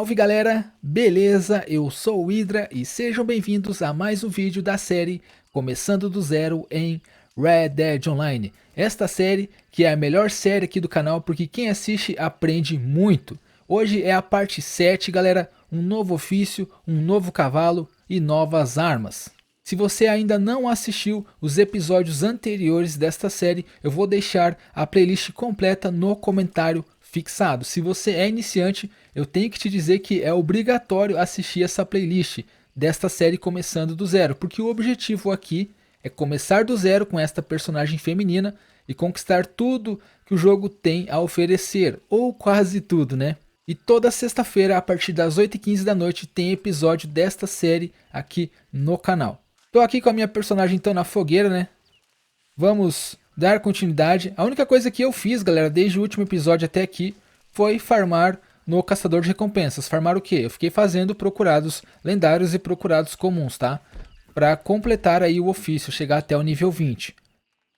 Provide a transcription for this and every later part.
Salve galera, beleza? Eu sou o Hydra e sejam bem-vindos a mais um vídeo da série Começando do Zero em Red Dead Online. Esta série que é a melhor série aqui do canal porque quem assiste aprende muito. Hoje é a parte 7 galera, um novo ofício, um novo cavalo e novas armas. Se você ainda não assistiu os episódios anteriores desta série, eu vou deixar a playlist completa no comentário fixado. Se você é iniciante, eu tenho que te dizer que é obrigatório assistir essa playlist desta série Começando do Zero, porque o objetivo aqui é começar do zero com esta personagem feminina e conquistar tudo que o jogo tem a oferecer, ou quase tudo, né? E toda sexta-feira, a partir das 8h15 da noite, tem episódio desta série aqui no canal. Tô aqui com a minha personagem então na fogueira, né? Vamos dar continuidade. A única coisa que eu fiz, galera, desde o último episódio até aqui, foi farmar no caçador de recompensas. Farmar o quê? Eu fiquei fazendo procurados lendários e procurados comuns, tá? Para completar aí o ofício, chegar até o nível 20.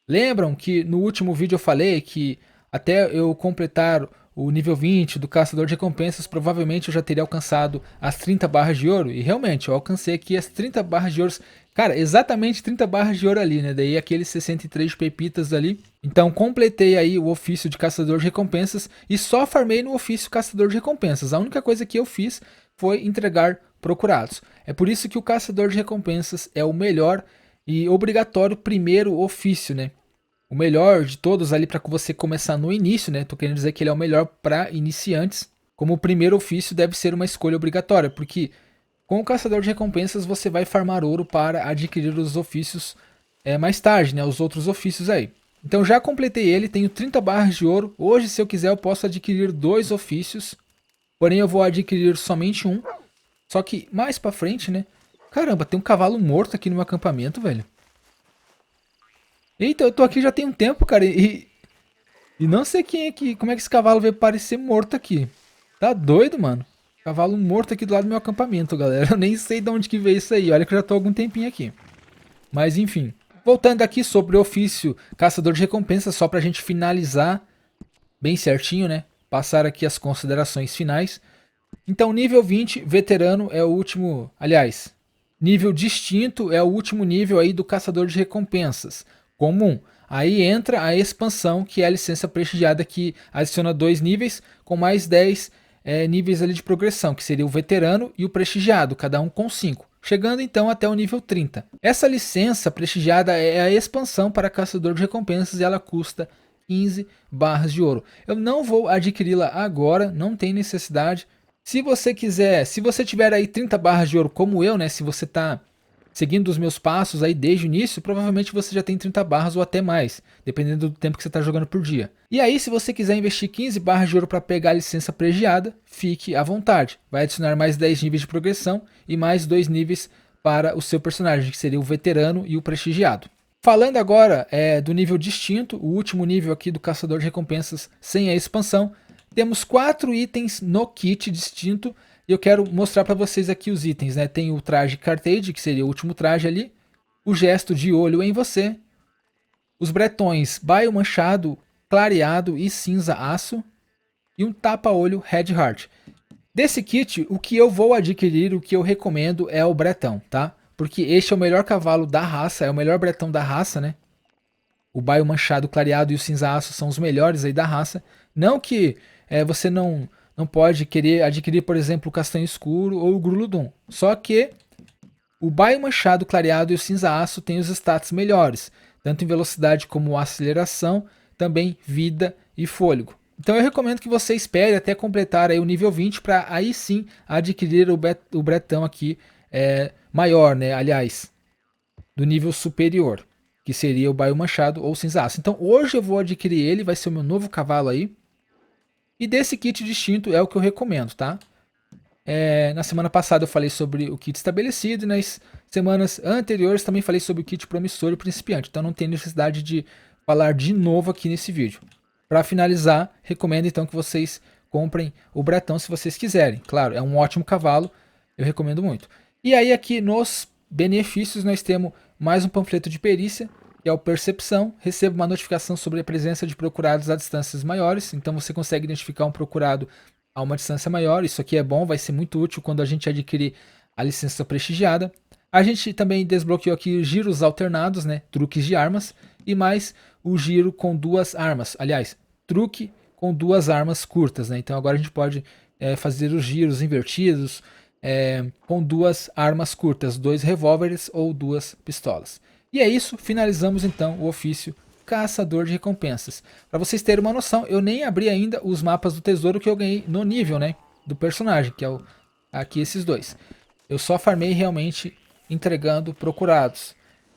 Lembram que no último vídeo eu falei que até eu completar o nível 20 do caçador de recompensas, provavelmente eu já teria alcançado as 30 barras de ouro. E realmente, eu alcancei aqui as 30 barras de ouro. Cara, exatamente 30 barras de ouro ali, né? Daí aqueles 63 pepitas ali. Então completei aí o ofício de caçador de recompensas e só farmei no ofício caçador de recompensas. A única coisa que eu fiz foi entregar procurados. É por isso que o caçador de recompensas é o melhor e obrigatório primeiro ofício, né? O melhor de todos ali para você começar no início, né? Tô querendo dizer que ele é o melhor para iniciantes. Como o primeiro ofício deve ser uma escolha obrigatória, porque com o caçador de recompensas você vai farmar ouro para adquirir os ofícios mais tarde, né? Os outros ofícios aí. Então já completei ele, tenho 30 barras de ouro. Hoje, se eu quiser, eu posso adquirir 2 ofícios. Porém, eu vou adquirir somente um. Só que mais pra frente, né? Caramba, tem um cavalo morto aqui no meu acampamento, velho. Eita, eu tô aqui já tem um tempo, cara, e não sei quem é que, como é que esse cavalo veio parecer morto aqui. Tá doido, mano? Cavalo morto aqui do lado do meu acampamento, galera. Eu nem sei de onde que veio isso aí. Olha que eu já tô há algum tempinho aqui. Mas enfim. Voltando aqui sobre o ofício caçador de recompensas, só pra gente finalizar bem certinho, né? Passar aqui as considerações finais. Então, nível 20, veterano é o último. Aliás, nível distinto é o último nível aí do caçador de recompensas. Comum. Aí entra a expansão, que é a licença prestigiada, que adiciona 2 níveis com mais 10 níveis ali de progressão, que seria o veterano e o prestigiado, cada um com 5. Chegando então até o nível 30. Essa licença prestigiada é a expansão para caçador de recompensas e ela custa 15 barras de ouro. Eu não vou adquiri-la agora, não tem necessidade. Se você quiser, se você tiver aí 30 barras de ouro como eu, né, se você tá seguindo os meus passos aí desde o início, provavelmente você já tem 30 barras ou até mais, dependendo do tempo que você está jogando por dia. E aí, se você quiser investir 15 barras de ouro para pegar a licença prestigiada, fique à vontade. Vai adicionar mais 10 níveis de progressão e mais 2 níveis para o seu personagem, que seria o veterano e o prestigiado. Falando agora do nível distinto, o último nível aqui do caçador de recompensas sem a expansão, temos 4 itens no kit distinto. E eu quero mostrar para vocês aqui os itens, né? Tem o traje Cartage, que seria o último traje ali. O gesto de olho em você. Os bretões Baio Manchado, Clareado e Cinza Aço. E um tapa-olho Red Heart. Desse kit, o que eu vou adquirir, o que eu recomendo é o bretão, tá? Porque este é o melhor cavalo da raça, é o melhor bretão da raça, né? O Baio Manchado, Clareado e o Cinza Aço são os melhores aí da raça. Não que você não pode querer adquirir, por exemplo, o Castanho Escuro ou o Gruludon. Só que o Baio Manchado, Clareado e o Cinza Aço têm os status melhores, tanto em velocidade como aceleração, também vida e fôlego. Então eu recomendo que você espere até completar aí o nível 20 para aí sim adquirir o bretão aqui maior, né? Aliás, do nível superior, que seria o Baio Manchado ou Cinza Aço. Então hoje eu vou adquirir ele, vai ser o meu novo cavalo aí. E desse kit distinto é o que eu recomendo, tá? Na semana passada eu falei sobre o kit estabelecido e nas semanas anteriores também falei sobre o kit promissor e principiante. Então não tem necessidade de falar de novo aqui nesse vídeo. Para finalizar, recomendo então que vocês comprem o bretão se vocês quiserem. Claro, é um ótimo cavalo, eu recomendo muito. E aí aqui nos benefícios nós temos mais um panfleto de perícia, que é o Percepção. Receba uma notificação sobre a presença de procurados a distâncias maiores. Então você consegue identificar um procurado a uma distância maior. Isso aqui é bom, vai ser muito útil quando a gente adquirir a licença prestigiada. A gente também desbloqueou aqui os giros alternados, né? Truques de armas. E mais o giro com duas armas. Aliás, truque com duas armas curtas, né? Então agora a gente pode fazer os giros invertidos com duas armas curtas, dois revólveres ou duas pistolas. E é isso, finalizamos então o ofício Caçador de Recompensas. Para vocês terem uma noção, eu nem abri ainda os mapas do tesouro que eu ganhei no nível, né, do personagem, que é aqui esses dois. Eu só farmei realmente entregando procurados.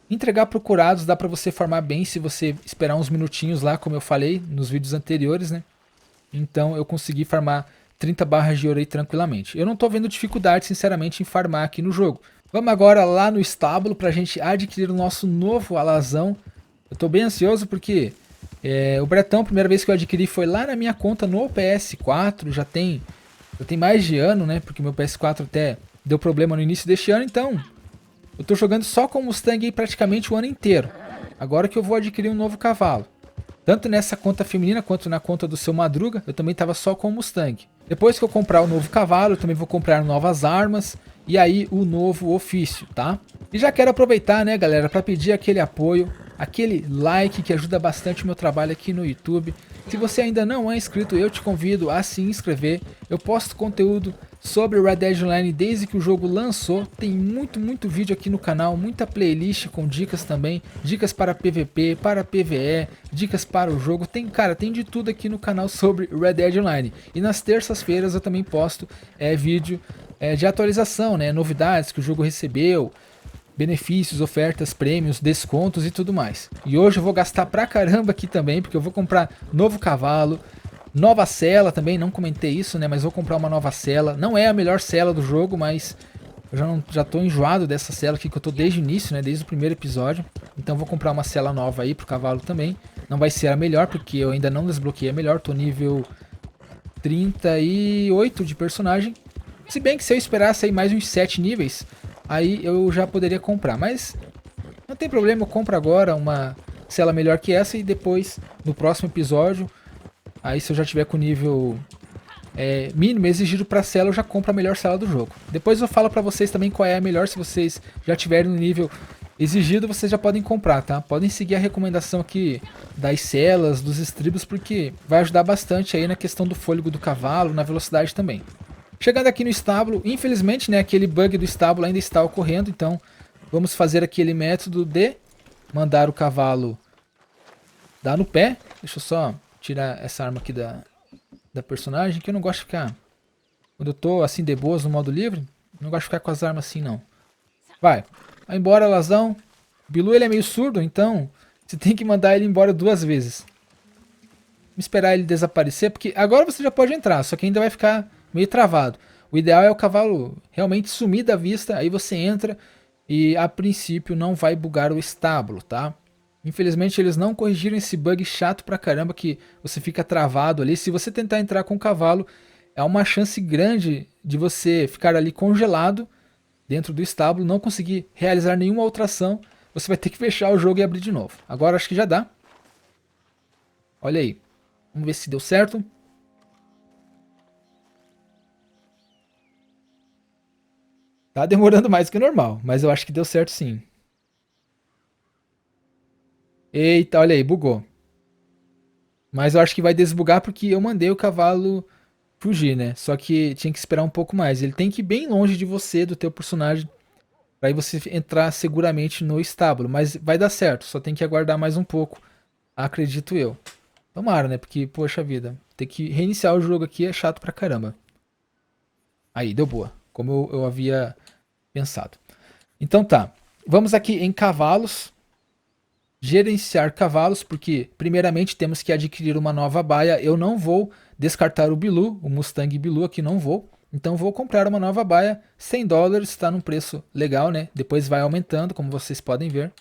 Entregar procurados dá para você farmar bem se você esperar uns minutinhos lá, como eu falei nos vídeos anteriores, né? Então eu consegui farmar 30 barras de ouro aí tranquilamente. Eu não estou vendo dificuldade, sinceramente, em farmar aqui no jogo. Vamos agora lá no estábulo para a gente adquirir o nosso novo alazão. Eu estou bem ansioso porque o Bretão, a primeira vez que eu adquiri foi lá na minha conta no PS4. Já tem mais de ano, né? Porque meu PS4 até deu problema no início deste ano, então eu estou jogando só com o Mustang aí praticamente o ano inteiro. Agora que eu vou adquirir um novo cavalo. Tanto nessa conta feminina quanto na conta do seu Madruga, eu também estava só com o Mustang. Depois que eu comprar o novo cavalo, eu também vou comprar novas armas e aí o novo ofício, tá? E já quero aproveitar, né, galera, para pedir aquele apoio, aquele like que ajuda bastante o meu trabalho aqui no YouTube. Se você ainda não é inscrito, eu te convido a se inscrever. Eu posto conteúdo sobre Red Dead Online desde que o jogo lançou. Tem muito vídeo aqui no canal, muita playlist com dicas também, dicas para PVP, para PVE, dicas para o jogo. Tem de tudo aqui no canal sobre Red Dead Online. E nas terças-feiras eu também posto vídeo de atualização, né, novidades que o jogo recebeu, benefícios, ofertas, prêmios, descontos e tudo mais. E hoje eu vou gastar pra caramba aqui também, porque eu vou comprar novo cavalo, nova cela também, não comentei isso, né, mas vou comprar uma nova cela. Não é a melhor cela do jogo, mas eu já tô enjoado dessa cela aqui que eu tô desde o início, né, desde o primeiro episódio. Então vou comprar uma cela nova aí pro cavalo também. Não vai ser a melhor, porque eu ainda não desbloqueei a melhor, tô nível 38 de personagem. Se bem que se eu esperasse aí mais uns 7 níveis, aí eu já poderia comprar. Mas não tem problema, eu compro agora uma cela melhor que essa e depois, no próximo episódio, aí se eu já tiver com o nível mínimo exigido para cela, eu já compro a melhor cela do jogo. Depois eu falo para vocês também qual é a melhor, se vocês já tiverem no nível exigido, vocês já podem comprar, tá? Podem seguir a recomendação aqui das celas, dos estribos, porque vai ajudar bastante aí na questão do fôlego do cavalo, na velocidade também. Chegando aqui no estábulo, infelizmente, né, aquele bug do estábulo ainda está ocorrendo, então vamos fazer aquele método de mandar o cavalo dar no pé. Deixa eu só tirar essa arma aqui da personagem, que eu não gosto de ficar... Quando eu tô assim de boas no modo livre, não gosto de ficar com as armas assim não. Vai embora, Lazão. O Bilu ele é meio surdo, então você tem que mandar ele embora 2 vezes. Vamos esperar ele desaparecer, porque agora você já pode entrar, só que ainda vai ficar meio travado. O ideal é o cavalo realmente sumir da vista, aí você entra e a princípio não vai bugar o estábulo, tá? Infelizmente eles não corrigiram esse bug chato pra caramba que você fica travado ali. Se você tentar entrar com o cavalo, é uma chance grande de você ficar ali congelado dentro do estábulo, não conseguir realizar nenhuma outra ação. Você vai ter que fechar o jogo e abrir de novo. Agora acho que já dá. Olha aí. Vamos ver se deu certo. Tá demorando mais que o normal, mas eu acho que deu certo sim. Eita, olha aí, bugou. Mas eu acho que vai desbugar porque eu mandei o cavalo fugir, né? Só que tinha que esperar um pouco mais. Ele tem que ir bem longe de você, do teu personagem, para aí você entrar seguramente no estábulo. Mas vai dar certo, só tem que aguardar mais um pouco, acredito eu. Tomara, né? Porque, poxa vida, ter que reiniciar o jogo aqui é chato pra caramba. Aí, deu boa, como eu havia pensado. Então tá, vamos aqui em cavalos. Gerenciar cavalos, porque primeiramente temos que adquirir uma nova baia. Eu não vou descartar o Bilu, o Mustang Bilu aqui não vou. Então vou comprar uma nova baia, $100, está num preço legal, né? Depois vai aumentando, como vocês podem ver.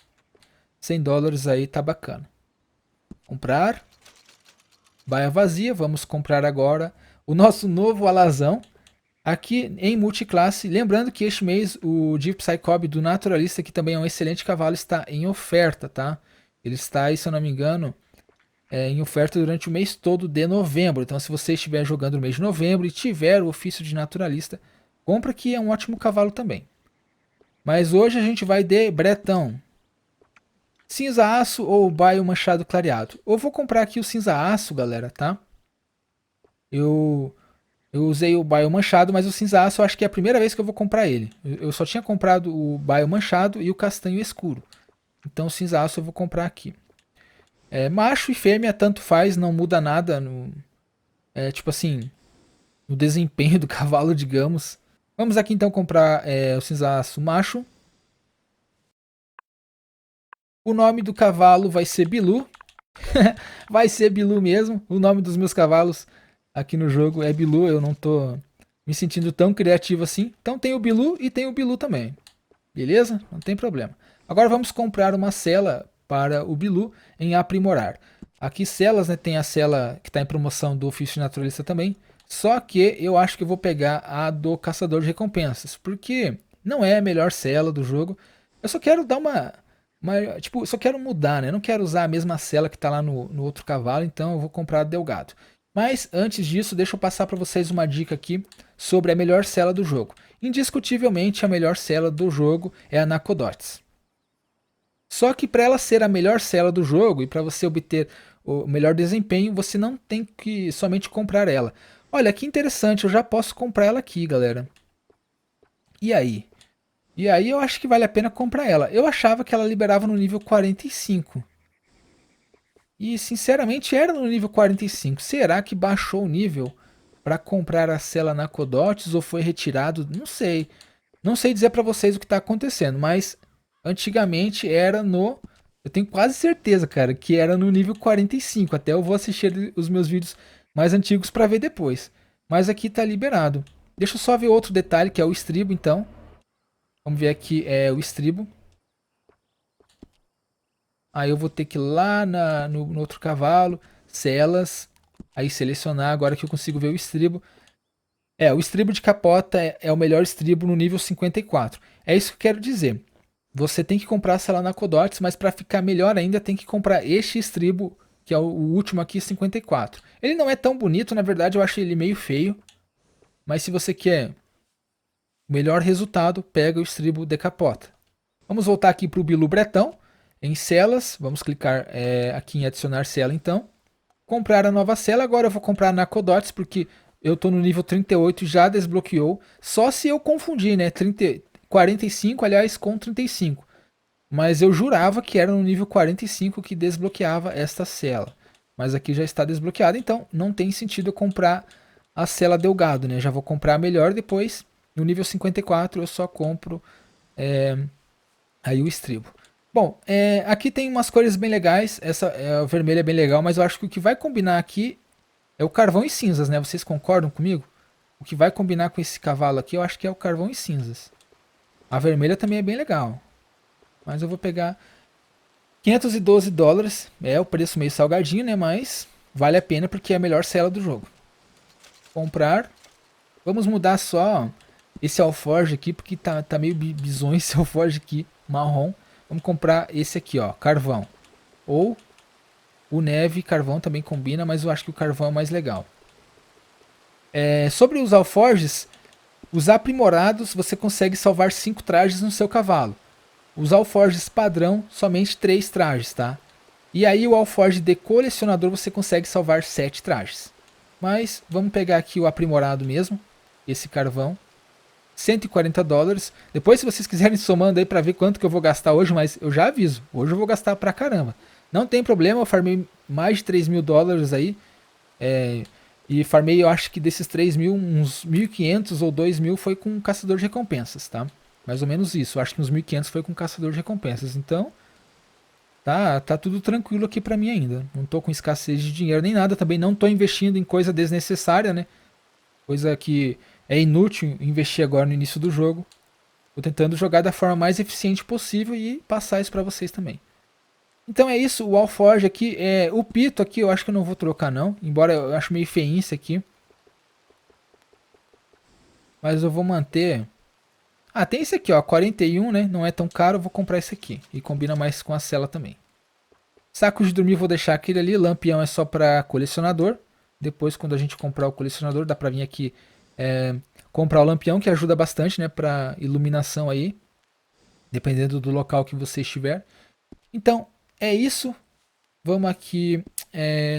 $100 aí tá bacana. Comprar. Baia vazia, vamos comprar agora o nosso novo alazão. Aqui em multiclasse, lembrando que este mês o Jeep Psychob do Naturalista, que também é um excelente cavalo, está em oferta, tá? Ele está aí, se eu não me engano, em oferta durante o mês todo de novembro. Então, se você estiver jogando no mês de novembro e tiver o ofício de naturalista, compra que é um ótimo cavalo também. Mas hoje a gente vai de bretão. Cinza aço ou baio manchado clareado. Eu vou comprar aqui o cinza aço, galera, tá? Eu, eu usei o baio manchado, mas o cinza aço eu acho que é a primeira vez que eu vou comprar ele. Eu só tinha comprado o baio manchado e o castanho escuro. Então o cinza aço eu vou comprar aqui. Macho e fêmea tanto faz, não muda nada no, tipo assim, no desempenho do cavalo, digamos. Vamos aqui então comprar o cinza aço macho. O nome do cavalo vai ser Bilu. Vai ser Bilu mesmo. O nome dos meus cavalos aqui no jogo é Bilu. Eu não tô me sentindo tão criativo assim. Então tem o Bilu e tem o Bilu também. Beleza? Não tem problema. Agora vamos comprar uma cela para o Bilu em aprimorar. Aqui celas, né? Tem a cela que está em promoção do ofício naturalista também. Só que eu acho que eu vou pegar a do caçador de recompensas. Porque não é a melhor cela do jogo. Eu só quero dar tipo, só quero mudar, né? Eu não quero usar a mesma cela que está lá no outro cavalo, então eu vou comprar a Delgado. Mas antes disso, deixa eu passar para vocês uma dica aqui sobre a melhor cela do jogo. Indiscutivelmente, a melhor cela do jogo é a Nacodotes. Só que para ela ser a melhor cela do jogo e para você obter o melhor desempenho, você não tem que somente comprar ela. Olha que interessante, eu já posso comprar ela aqui, galera. E aí? E aí eu acho que vale a pena comprar ela. Eu achava que ela liberava no nível 45. E sinceramente era no nível 45. Será que baixou o nível para comprar a cela Nacodotes ou foi retirado? Não sei. Não sei dizer para vocês o que está acontecendo, mas antigamente era no. Eu tenho quase certeza, cara, que era no nível 45. Até eu vou assistir os meus vídeos mais antigos para ver depois. Mas aqui tá liberado. Deixa eu só ver outro detalhe que é o estribo, então. Vamos ver aqui o estribo. Aí eu vou ter que ir lá no outro cavalo, celas, aí selecionar agora que eu consigo ver o estribo. O estribo de capota é o melhor estribo no nível 54. É isso que eu quero dizer. Você tem que comprar, sei lá, na Codotes, mas para ficar melhor ainda tem que comprar este estribo, que é o último aqui, 54. Ele não é tão bonito, na verdade eu achei ele meio feio. Mas se você quer o melhor resultado, pega o estribo de capota. Vamos voltar aqui para o Bilu Bretão. Em celas, vamos clicar aqui em adicionar cela então. Comprar a nova cela, agora eu vou comprar na Codotes, porque eu tô no nível 38 e já desbloqueou. Só se eu confundir, né? 45, aliás, com 35. Mas eu jurava que era no nível 45 que desbloqueava esta cela. Mas aqui já está desbloqueada, então não tem sentido eu comprar a cela Delgado, né? Já vou comprar a melhor depois. No nível 54 eu só compro aí o estribo. Bom, aqui tem umas cores bem legais. Essa o vermelho é bem legal, mas eu acho que o que vai combinar aqui é o carvão e cinzas, né? Vocês concordam comigo? O que vai combinar com esse cavalo aqui, eu acho que é o carvão e cinzas. A vermelha também é bem legal. Mas eu vou pegar US$ 512. É o preço meio salgadinho, né? Mas vale a pena porque é a melhor cela do jogo. Comprar. Vamos mudar só esse alforge aqui, porque tá meio bizonho esse alforge aqui, marrom. Vamos comprar esse aqui, ó, carvão. Ou o neve carvão também combina, mas eu acho que o carvão é mais legal. Sobre os alforges, os aprimorados você consegue salvar 5 trajes no seu cavalo. Os alforges padrão, somente 3 trajes, tá? E aí o alforge de colecionador você consegue salvar 7 trajes. Mas vamos pegar aqui o aprimorado mesmo, esse carvão. US$ 140. Depois, se vocês quiserem somando aí para ver quanto que eu vou gastar hoje, mas eu já aviso, hoje eu vou gastar pra caramba. Não tem problema, eu farmei mais de US$ 3.000 aí. E farmei, eu acho que desses 3.000, uns 1.500 ou 2.000 foi com caçador de recompensas, tá? Mais ou menos isso. Eu acho que uns 1.500 foi com caçador de recompensas. Então, tá tudo tranquilo aqui pra mim ainda. Não tô com escassez de dinheiro nem nada. Também não tô investindo em coisa desnecessária, né? Coisa que é inútil investir agora no início do jogo. Tô tentando jogar da forma mais eficiente possível e passar isso pra vocês também. Então é isso, o Alforge aqui, o Pito aqui eu acho que eu não vou trocar não, embora eu acho meio feinho isso aqui. Mas eu vou manter. Ah, tem esse aqui ó, 41, né, não é tão caro, eu vou comprar esse aqui. E combina mais com a cela também. Saco de dormir vou deixar aquele ali. Lampião é só para colecionador. Depois, quando a gente comprar o colecionador, dá pra vir aqui comprar o lampião, que ajuda bastante, né, pra iluminação aí, dependendo do local que você estiver. Então, é isso. Vamos aqui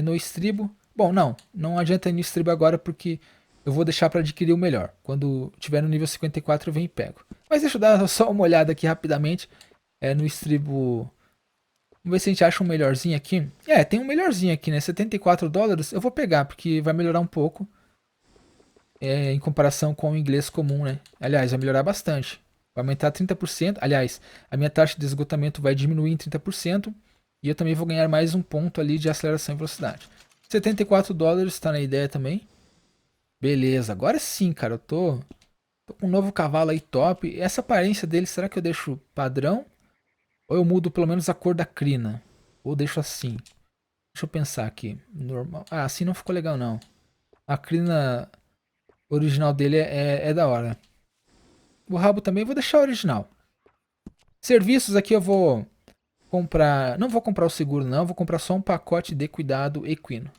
no estribo. Bom, não adianta ir no estribo agora, porque eu vou deixar para adquirir o melhor. Quando tiver no nível 54 eu venho e pego. Mas deixa eu dar só uma olhada aqui rapidamente no estribo. Vamos ver se a gente acha um melhorzinho aqui. Tem um melhorzinho aqui, né? $74. Eu vou pegar, porque vai melhorar um pouco. Em comparação com o inglês comum, né? Aliás, vai melhorar bastante. Vai aumentar 30%. Aliás, a minha taxa de esgotamento vai diminuir em 30%. E eu também vou ganhar mais um ponto ali de aceleração e velocidade. $74 está na ideia também. Beleza, agora sim, cara. Eu tô com um novo cavalo aí top. Essa aparência dele, será que eu deixo padrão? Ou eu mudo pelo menos a cor da crina? Ou deixo assim? Deixa eu pensar aqui. Normal. Ah, assim não ficou legal não. A crina original dele é da hora. O rabo também vou deixar original. Serviços aqui eu vou comprar... Não vou comprar o seguro não, vou comprar só um pacote de cuidado equino.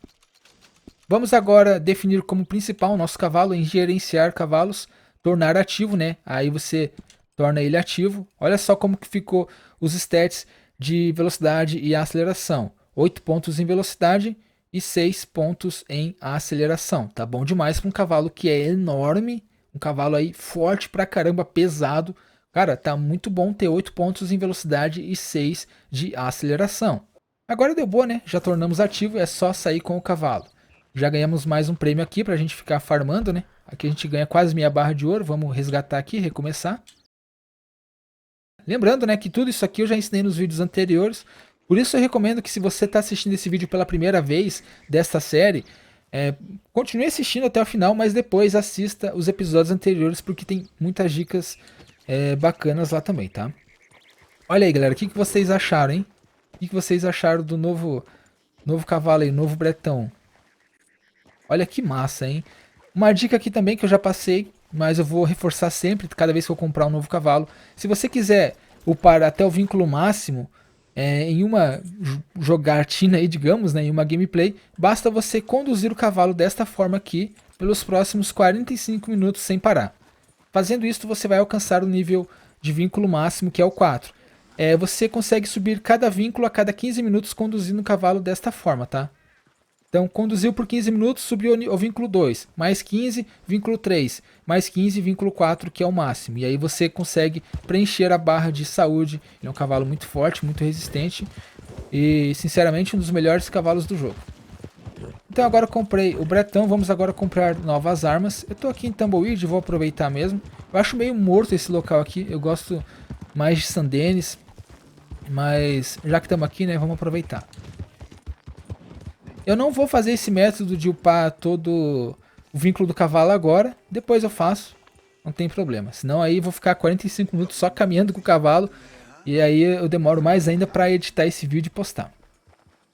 Vamos agora definir como principal o nosso cavalo em gerenciar cavalos, tornar ativo, né? Aí você torna ele ativo. Olha só como que ficou os stats de velocidade e aceleração. 8 pontos em velocidade e 6 pontos em aceleração. Tá bom demais para um cavalo que é enorme, um cavalo aí forte pra caramba, pesado. Cara, tá muito bom ter 8 pontos em velocidade e 6 de aceleração. Agora deu boa, né? Já tornamos ativo, é só sair com o cavalo. Já ganhamos mais um prêmio aqui pra gente ficar farmando, né? Aqui a gente ganha quase meia barra de ouro. Vamos resgatar aqui, recomeçar. Lembrando, né, que tudo isso aqui eu já ensinei nos vídeos anteriores. Por isso eu recomendo que se você está assistindo esse vídeo pela primeira vez desta série, continue assistindo até o final, mas depois assista os episódios anteriores, porque tem muitas dicas bacanas lá também, tá? Olha aí, galera, o que vocês acharam, hein? O que vocês acharam do novo cavalo aí, novo bretão? Olha que massa, hein? Uma dica aqui também que eu já passei, mas eu vou reforçar sempre, cada vez que eu comprar um novo cavalo. Se você quiser upar até o vínculo máximo em uma jogatina aí, digamos, né, em uma gameplay, basta você conduzir o cavalo desta forma aqui pelos próximos 45 minutos sem parar. Fazendo isso, você vai alcançar o nível de vínculo máximo, que é o 4. Você consegue subir cada vínculo a cada 15 minutos conduzindo o cavalo desta forma, tá? Então, conduziu por 15 minutos, subiu ao vínculo 2, mais 15, vínculo 3, mais 15, vínculo 4, que é o máximo. E aí você consegue preencher a barra de saúde. Ele é um cavalo muito forte, muito resistente e, sinceramente, um dos melhores cavalos do jogo. Então agora eu comprei o bretão, vamos agora comprar novas armas. Eu tô aqui em Tumbleweed, vou aproveitar mesmo. Eu acho meio morto esse local aqui, eu gosto mais de Sandenis, mas já que estamos aqui, né, vamos aproveitar. Eu não vou fazer esse método de upar todo o vínculo do cavalo agora. Depois eu faço. Não tem problema. Senão aí eu vou ficar 45 minutos só caminhando com o cavalo. E aí eu demoro mais ainda para editar esse vídeo e postar.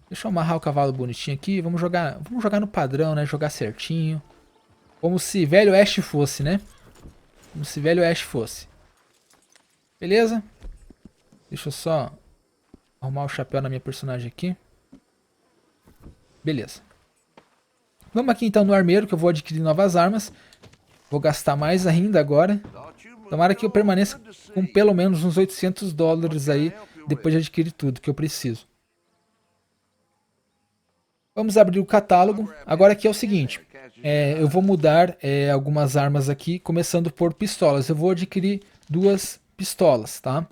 Deixa eu amarrar o cavalo bonitinho aqui. Vamos jogar no padrão, né? Jogar certinho. Como se velho Ash fosse, né? Como se velho Ash fosse. Beleza? Deixa eu só arrumar o chapéu na minha personagem aqui. Beleza. Vamos aqui então no armeiro, que eu vou adquirir novas armas. Vou gastar mais ainda agora. Tomara que eu permaneça com pelo menos uns $800 aí, depois de adquirir tudo que eu preciso. Vamos abrir o catálogo. Agora aqui é o seguinte. Eu vou mudar algumas armas aqui, começando por pistolas. Eu vou adquirir 2 pistolas, tá?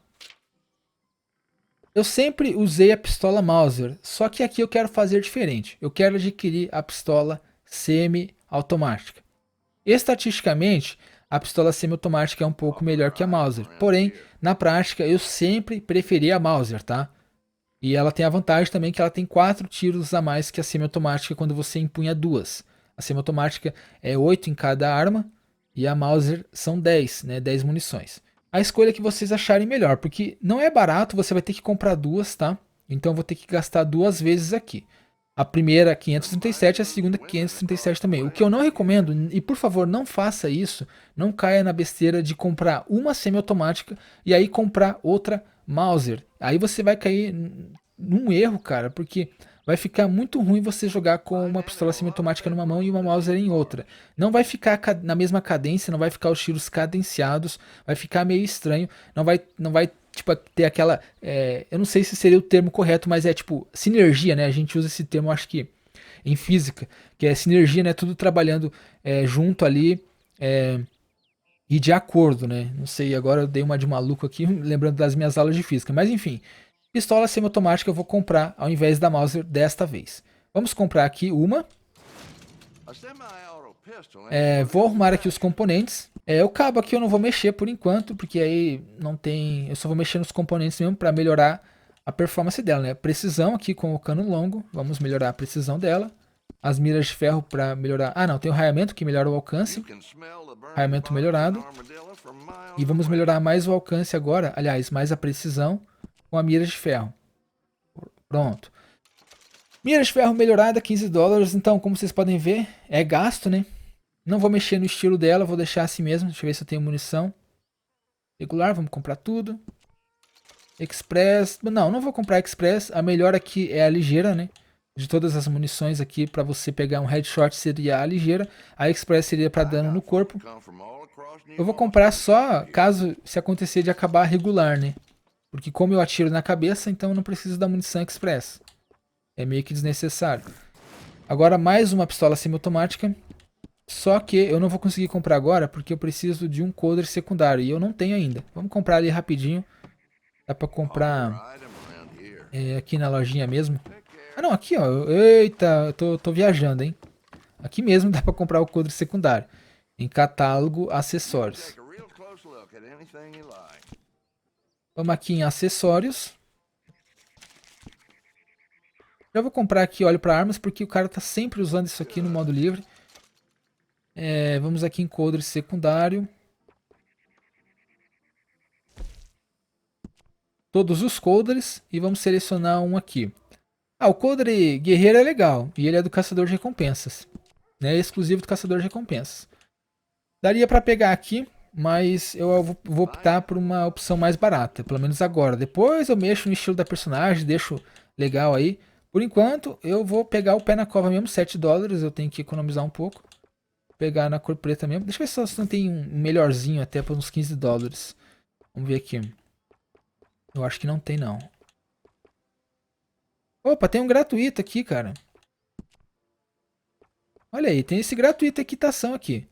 Eu sempre usei a pistola Mauser, só que aqui eu quero fazer diferente. Eu quero adquirir a pistola semi-automática. Estatisticamente, a pistola semi-automática é um pouco melhor que a Mauser. Porém, na prática, eu sempre preferi a Mauser, tá? E ela tem a vantagem também que ela tem 4 tiros a mais que a semi-automática quando você empunha 2. A semi-automática é 8 em cada arma e a Mauser são 10, né? 10 munições. A escolha que vocês acharem melhor, porque não é barato, você vai ter que comprar 2, tá? Então eu vou ter que gastar 2 vezes aqui. A primeira 537 e a segunda 537 também. O que eu não recomendo, e por favor não faça isso, não caia na besteira de comprar uma semi-automática e aí comprar outra Mauser. Aí você vai cair num erro, cara, porque vai ficar muito ruim você jogar com uma pistola semiautomática numa mão e uma Mauser em outra. Não vai ficar na mesma cadência, não vai ficar os tiros cadenciados, vai ficar meio estranho, não vai tipo ter aquela, eu não sei se seria o termo correto, mas é tipo sinergia, né? A gente usa esse termo, acho que em física, que é sinergia, né? Tudo trabalhando junto ali. E de acordo, né? Não sei, agora eu dei uma de maluco aqui, lembrando das minhas aulas de física. Mas enfim, pistola semiautomática eu vou comprar ao invés da Mauser desta vez. Vamos comprar aqui uma. Vou arrumar aqui os componentes. O cabo aqui eu não vou mexer por enquanto, porque aí não tem... Eu só vou mexer nos componentes mesmo para melhorar a performance dela, né? Precisão aqui com o cano longo. Vamos melhorar a precisão dela. As miras de ferro para melhorar... Ah, não, tem o raiamento que melhora o alcance. Raiamento melhorado. E vamos melhorar mais o alcance agora, aliás, mais a precisão com a mira de ferro. Pronto. Mira de ferro melhorada, $15. Então, como vocês podem ver, é gasto, né? Não vou mexer no estilo dela, vou deixar assim mesmo. Deixa eu ver se eu tenho munição. Regular, vamos comprar tudo. Express. Não vou comprar Express. A melhor aqui é a ligeira, né? De todas as munições aqui, para você pegar um headshot seria a ligeira. A Express seria para dano no corpo. Eu vou comprar só caso se acontecer de acabar regular, né? Porque como eu atiro na cabeça, então eu não preciso da munição Express. É meio que desnecessário. Agora mais uma pistola semiautomática. Só que eu não vou conseguir comprar agora porque eu preciso de um coldre secundário. E eu não tenho ainda. Vamos comprar ali rapidinho. Dá pra comprar aqui na lojinha mesmo. Ah não, aqui ó. Eita, eu tô viajando, hein. Aqui mesmo dá pra comprar o coldre secundário. Em catálogo, acessórios. Vamos aqui em acessórios. Já vou comprar aqui óleo para armas, porque o cara tá sempre usando isso aqui no modo livre. Vamos aqui em coldre secundário. Todos os coldres e vamos selecionar um aqui. Ah, o coldre guerreiro é legal e ele é do caçador de recompensas. É exclusivo do caçador de recompensas. Daria para pegar aqui, mas eu vou optar por uma opção mais barata, pelo menos agora. Depois eu mexo no estilo da personagem, deixo legal aí. Por enquanto, eu vou pegar o pé na cova mesmo, $7. Eu tenho que economizar um pouco. Pegar na cor preta mesmo. Deixa eu ver se não tem um melhorzinho até por uns $15. Vamos ver aqui. Eu acho que não tem, não. Opa, tem um gratuito aqui, cara. Olha aí, tem esse gratuito equitação aqui.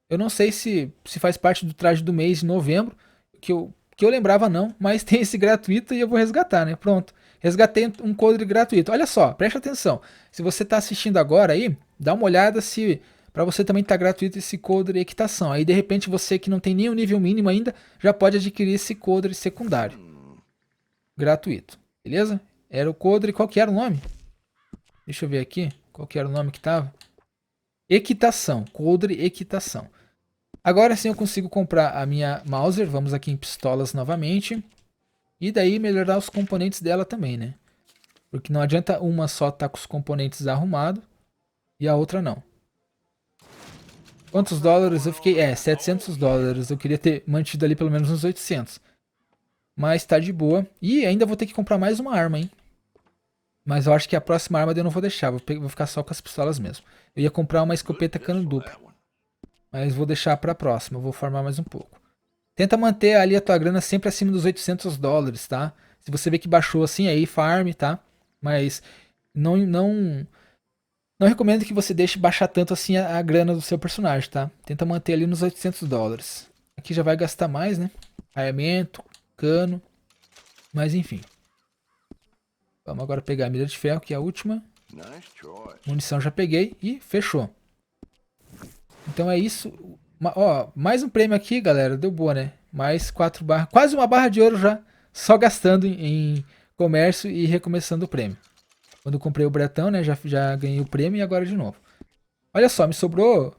Eu não sei se faz parte do traje do mês de novembro, que eu lembrava não, mas tem esse gratuito e eu vou resgatar, né? Pronto. Resgatei um codre gratuito. Olha só, preste atenção. Se você está assistindo agora aí, dá uma olhada se para você também tá gratuito esse codre equitação. Aí de repente você que não tem nenhum nível mínimo ainda, já pode adquirir esse codre secundário. Gratuito. Beleza? Era o codre, qual que era o nome? Deixa eu ver aqui, qual que era o nome que tava? Equitação, codre equitação. Agora sim eu consigo comprar a minha Mauser. Vamos aqui em pistolas novamente. E daí melhorar os componentes dela também, né? Porque não adianta uma só estar com os componentes arrumados e a outra não. Quantos dólares eu fiquei? $700. Eu queria ter mantido ali pelo menos uns 800. Mas tá de boa. E ainda vou ter que comprar mais uma arma, hein? Mas eu acho que a próxima arma eu não vou deixar. Vou ficar só com as pistolas mesmo. Eu ia comprar uma escopeta cano duplo. Mas vou deixar pra próxima. Eu vou farmar mais um pouco. Tenta manter ali a tua grana sempre acima dos $800, tá? Se você vê que baixou assim, aí farm, tá? Mas não recomendo que você deixe baixar tanto assim a grana do seu personagem, tá? Tenta manter ali nos $800. Aqui já vai gastar mais, né? Armamento, cano. Mas enfim. Vamos agora pegar a mira de ferro, que é a última. Munição já peguei e fechou. Então é isso. Ó, mais um prêmio aqui, galera. Deu boa, né? Mais 4 barras. Quase uma barra de ouro já. Só gastando em comércio e recomeçando o prêmio. Quando eu comprei o bretão, né? Já ganhei o prêmio e agora de novo. Olha só, me sobrou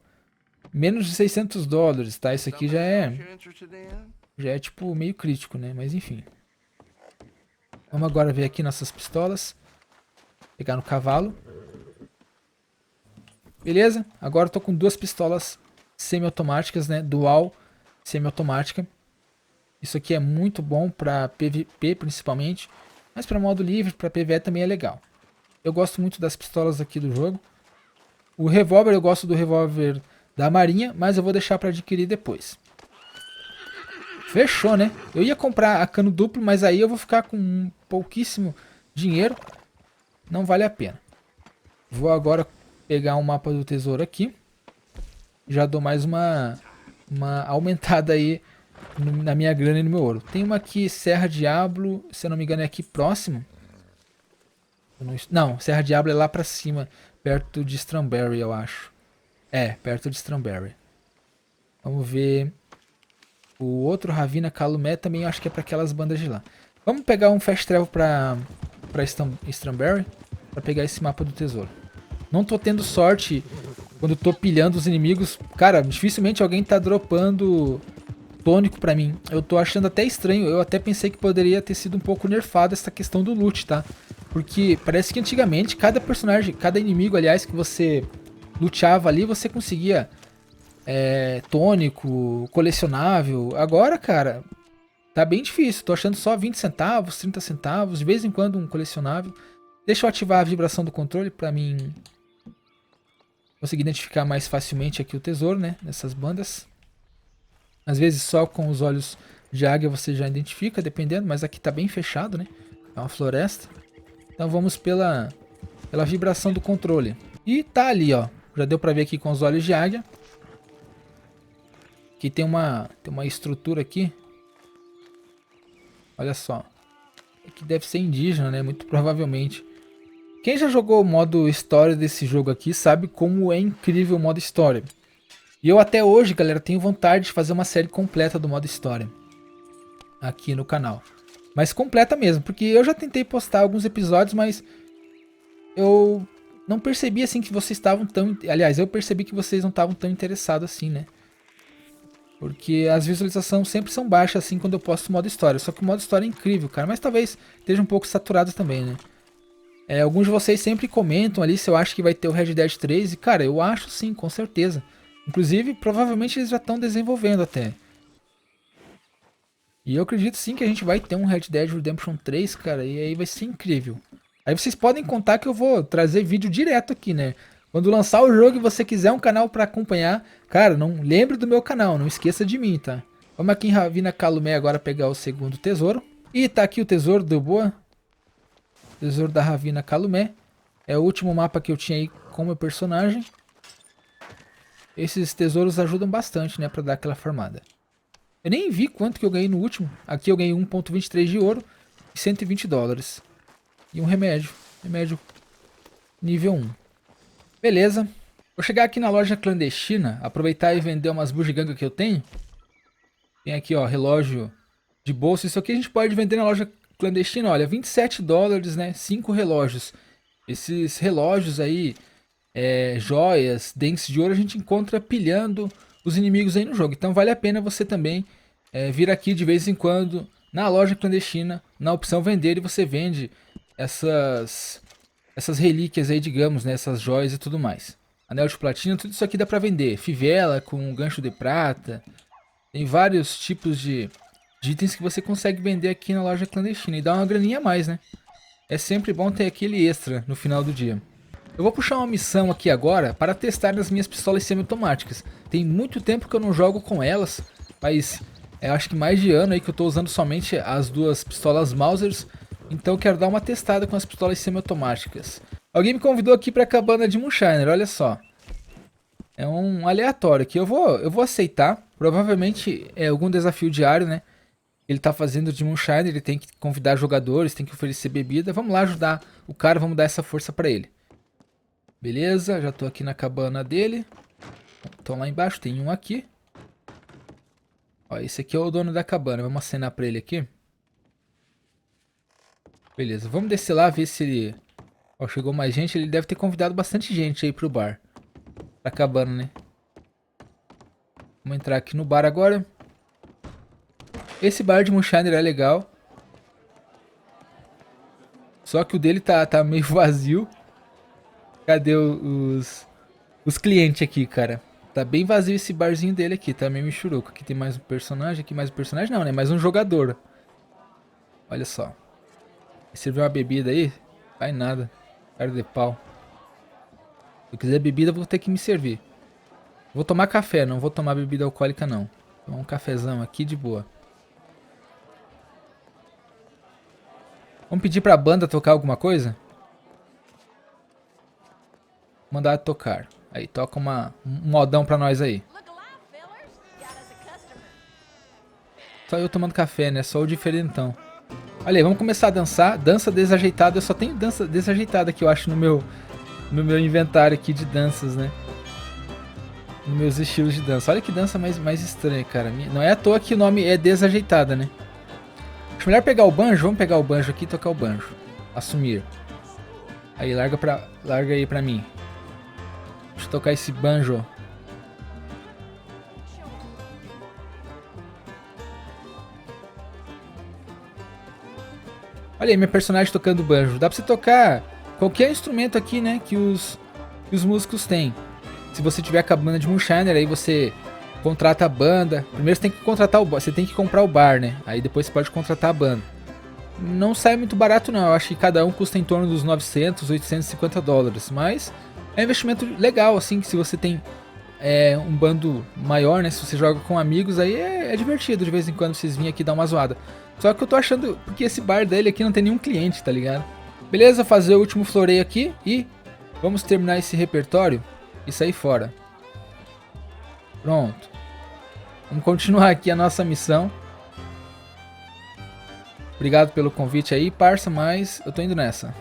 menos de $600, tá? Isso aqui já é tipo meio crítico, né? Mas enfim. Vamos agora ver aqui nossas pistolas. Pegar no cavalo. Beleza? Agora eu tô com duas pistolas semiautomáticas, né? Dual semiautomática. Isso aqui é muito bom para PVP principalmente. Mas para modo livre, para PvE também é legal. Eu gosto muito das pistolas aqui do jogo. O revólver, eu gosto do revólver da Marinha, mas eu vou deixar para adquirir depois. Fechou, né? Eu ia comprar a cano duplo, mas aí eu vou ficar com pouquíssimo dinheiro. Não vale a pena. Vou agora pegar um mapa do tesouro aqui. Já dou mais uma aumentada aí na minha grana e no meu ouro. Tem uma aqui, Serra Diablo, se eu não me engano é aqui próximo. Não, Serra Diablo é lá pra cima, perto de Strawberry, eu acho. É, perto de Strawberry. Vamos ver. O outro Ravina Calumé também eu acho que é pra aquelas bandas de lá. Vamos pegar um Fast Travel pra Strawberry, pra pegar esse mapa do tesouro. Não tô tendo sorte quando tô pilhando os inimigos. Cara, dificilmente alguém tá dropando tônico pra mim. Eu tô achando até estranho. Eu até pensei que poderia ter sido um pouco nerfado essa questão do loot, tá? Porque parece que antigamente cada personagem, cada inimigo, aliás, que você luteava ali, você conseguia tônico, colecionável. Agora, cara, tá bem difícil. Tô achando só 20 centavos, 30 centavos, de vez em quando um colecionável. Deixa eu ativar a vibração do controle pra mim conseguir identificar mais facilmente aqui o tesouro, né? Nessas bandas. Às vezes só com os olhos de águia você já identifica, dependendo, mas aqui tá bem fechado, né? É uma floresta. Então vamos pela vibração do controle. E tá ali, ó. Já deu pra ver aqui com os olhos de águia. Aqui tem uma estrutura aqui. Olha só. Aqui deve ser indígena, né? Muito provavelmente. Quem já jogou o modo história desse jogo aqui sabe como é incrível o modo história. E eu até hoje, galera, tenho vontade de fazer uma série completa do modo história. Aqui no canal. Mas completa mesmo, porque eu já tentei postar alguns episódios, mas eu não percebi assim que vocês estavam tão... Aliás, eu percebi que vocês não estavam tão interessados assim, né? Porque as visualizações sempre são baixas assim quando eu posto o modo história. Só que o modo história é incrível, cara. Mas talvez esteja um pouco saturado também, né? Alguns de vocês sempre comentam ali se eu acho que vai ter o Red Dead 3. E, cara, eu acho sim, com certeza. Inclusive, provavelmente eles já estão desenvolvendo até. E eu acredito sim que a gente vai ter um Red Dead Redemption 3, cara. E aí vai ser incrível. Aí vocês podem contar que eu vou trazer vídeo direto aqui, né? Quando lançar o jogo e você quiser um canal pra acompanhar, cara, não lembre do meu canal, não esqueça de mim, tá? Vamos aqui em Ravina Calumé agora pegar o segundo tesouro. E tá aqui o tesouro, deu boa. Tesouro da Ravina Calumé. É o último mapa que eu tinha aí com o meu personagem. Esses tesouros ajudam bastante, né, pra dar aquela farmada. Eu nem vi quanto que eu ganhei no último. Aqui eu ganhei 1,23 de ouro e 120 dólares. E um remédio. Remédio nível 1. Beleza. Vou chegar aqui na loja clandestina, aproveitar e vender umas bugigangas que eu tenho. Tem aqui, ó, relógio de bolsa. Isso aqui a gente pode vender na loja clandestina, olha, 27 dólares, né? 5 relógios. Esses relógios aí, joias, dentes de ouro, a gente encontra pilhando os inimigos aí no jogo. Então vale a pena você também vir aqui de vez em quando na loja clandestina, na opção vender, e você vende essas relíquias aí, digamos, né? Essas joias e tudo mais. Anel de platina, tudo isso aqui dá pra vender. Fivela com gancho de prata. Tem vários tipos de itens que você consegue vender aqui na loja clandestina. E dá uma graninha a mais, né? É sempre bom ter aquele extra no final do dia. Eu vou puxar uma missão aqui agora para testar as minhas pistolas semiautomáticas. Tem muito tempo que eu não jogo com elas, mas acho que mais de ano aí que eu estou usando somente as duas pistolas Mausers. Então eu quero dar uma testada com as pistolas semiautomáticas. Alguém me convidou aqui para a cabana de Moonshiner, olha só. É um aleatório que eu vou aceitar. Provavelmente é algum desafio diário, né? Ele tá fazendo de Moonshiner, ele tem que convidar jogadores, tem que oferecer bebida. Vamos lá ajudar o cara, vamos dar essa força pra ele. Beleza, já tô aqui na cabana dele. Então lá embaixo tem um aqui. Ó, esse aqui é o dono da cabana, vamos acenar pra ele aqui. Beleza, vamos descer lá, ver se ele... Ó, chegou mais gente, ele deve ter convidado bastante gente aí pro bar. Pra cabana, né? Vamos entrar aqui no bar agora. Esse bar de Moonshiner é legal. Só que o dele tá meio vazio. Cadê os clientes aqui, cara? Tá bem vazio esse barzinho dele aqui, tá meio michuruco. Aqui tem mais um personagem, aqui mais um personagem não, né? Mais um jogador. Olha só. Serviu uma bebida aí? Vai nada. Cara de pau. Se eu quiser bebida, eu vou ter que me servir. Vou tomar café, não vou tomar bebida alcoólica não. Tomar um cafezão aqui de boa. Vamos pedir pra banda tocar alguma coisa? Mandar tocar. Aí, toca um modão pra nós aí. Só eu tomando café, né? Só o diferentão. Olha aí, vamos começar a dançar. Dança desajeitada. Eu só tenho dança desajeitada aqui, eu acho, no meu inventário aqui de danças, né? Nos meus estilos de dança. Olha que dança mais estranha, cara. Não é à toa que o nome é desajeitada, né? Acho melhor pegar o banjo. Vamos pegar o banjo aqui e tocar o banjo. Assumir. Aí, larga aí pra mim. Deixa eu tocar esse banjo. Olha aí, minha personagem tocando banjo. Dá pra você tocar qualquer instrumento aqui, né? Que os músicos têm. Se você tiver com a banda de Moonshiner, aí você contrata a banda. Primeiro você tem que contratar você tem que comprar o bar, né? Aí depois você pode contratar a banda. Não sai muito barato não, eu acho que cada um custa em torno dos 900, 850 dólares. Mas é um investimento legal, assim, que se você tem um bando maior, né? Se você joga com amigos, aí é divertido de vez em quando vocês virem aqui dar uma zoada. Só que eu tô achando, porque esse bar dele aqui não tem nenhum cliente, tá ligado? Beleza, fazer o último floreio aqui e vamos terminar esse repertório e sair fora. Pronto. Vamos continuar aqui a nossa missão. Obrigado pelo convite aí, parça, mas eu tô indo nessa.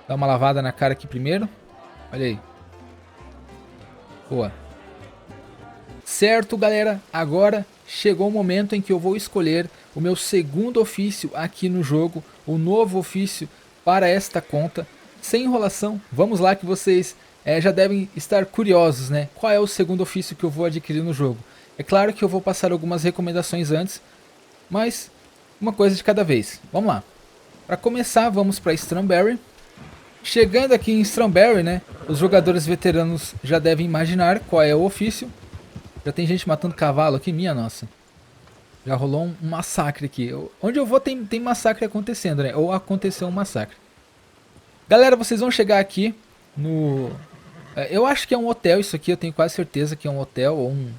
Dá uma lavada na cara aqui primeiro. Olha aí. Boa. Certo, galera. Agora chegou o momento em que eu vou escolher o meu segundo ofício aqui no jogo. O novo ofício para esta conta. Sem enrolação, vamos lá que vocês já devem estar curiosos, né? Qual é o segundo ofício que eu vou adquirir no jogo? É claro que eu vou passar algumas recomendações antes, mas uma coisa de cada vez. Vamos lá. Para começar, vamos para Stranberry. Chegando aqui em Stranberry, né? Os jogadores veteranos já devem imaginar qual é o ofício. Já tem gente matando cavalo aqui, minha nossa. Já rolou um massacre aqui. Onde eu vou tem massacre acontecendo, né? Ou aconteceu um massacre. Galera, vocês vão chegar aqui no... eu acho que é um hotel isso aqui, eu tenho quase certeza que é um hotel ou um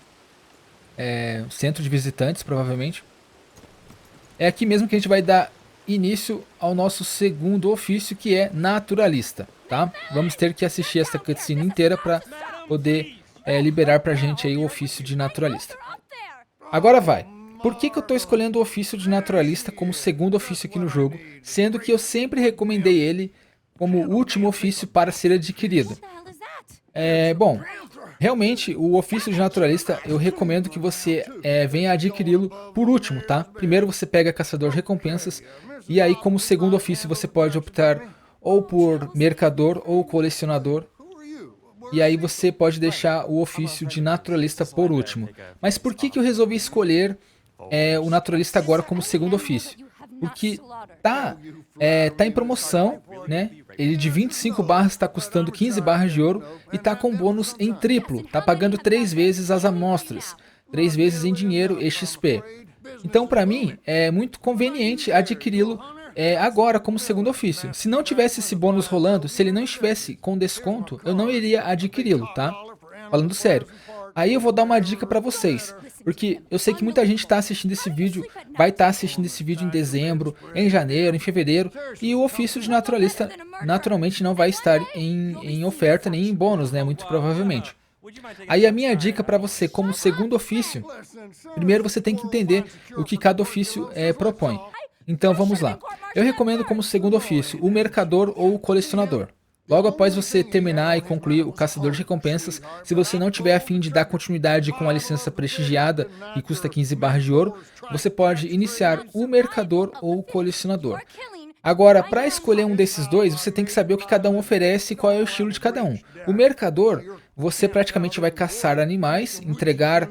centro de visitantes, provavelmente. É aqui mesmo que a gente vai dar início ao nosso segundo ofício, que é naturalista, tá? Vamos ter que assistir essa cutscene inteira para poder liberar pra gente aí o ofício de naturalista. Agora vai. Por que eu estou escolhendo o ofício de naturalista como segundo ofício aqui no jogo, sendo que eu sempre recomendei ele como último ofício para ser adquirido? Bom, realmente o ofício de naturalista eu recomendo que você venha adquiri-lo por último, tá? Primeiro você pega caçador de recompensas e aí como segundo ofício você pode optar ou por mercador ou colecionador. E aí você pode deixar o ofício de naturalista por último. Mas por que eu resolvi escolher o naturalista agora como segundo ofício? Porque tá em promoção, né? Ele de 25 barras está custando 15 barras de ouro e tá com bônus em triplo. Tá pagando 3 vezes as amostras, 3 vezes em dinheiro e XP. Então para mim é muito conveniente adquiri-lo agora como segundo ofício. Se não tivesse esse bônus rolando, se ele não estivesse com desconto, eu não iria adquiri-lo, tá? Falando sério. Aí eu vou dar uma dica pra vocês, porque eu sei que muita gente está assistindo esse vídeo, vai estar assistindo esse vídeo em dezembro, em janeiro, em fevereiro, e o ofício de naturalista naturalmente não vai estar em oferta nem em bônus, né? Muito provavelmente. Aí a minha dica para você como segundo ofício, primeiro você tem que entender o que cada ofício propõe. Então vamos lá. Eu recomendo como segundo ofício o mercador ou o colecionador. Logo após você terminar e concluir o caçador de recompensas, se você não tiver a fim de dar continuidade com a licença prestigiada que custa 15 barras de ouro, você pode iniciar o mercador ou o colecionador. Agora, para escolher um desses dois, você tem que saber o que cada um oferece e qual é o estilo de cada um. O mercador, você praticamente vai caçar animais, entregar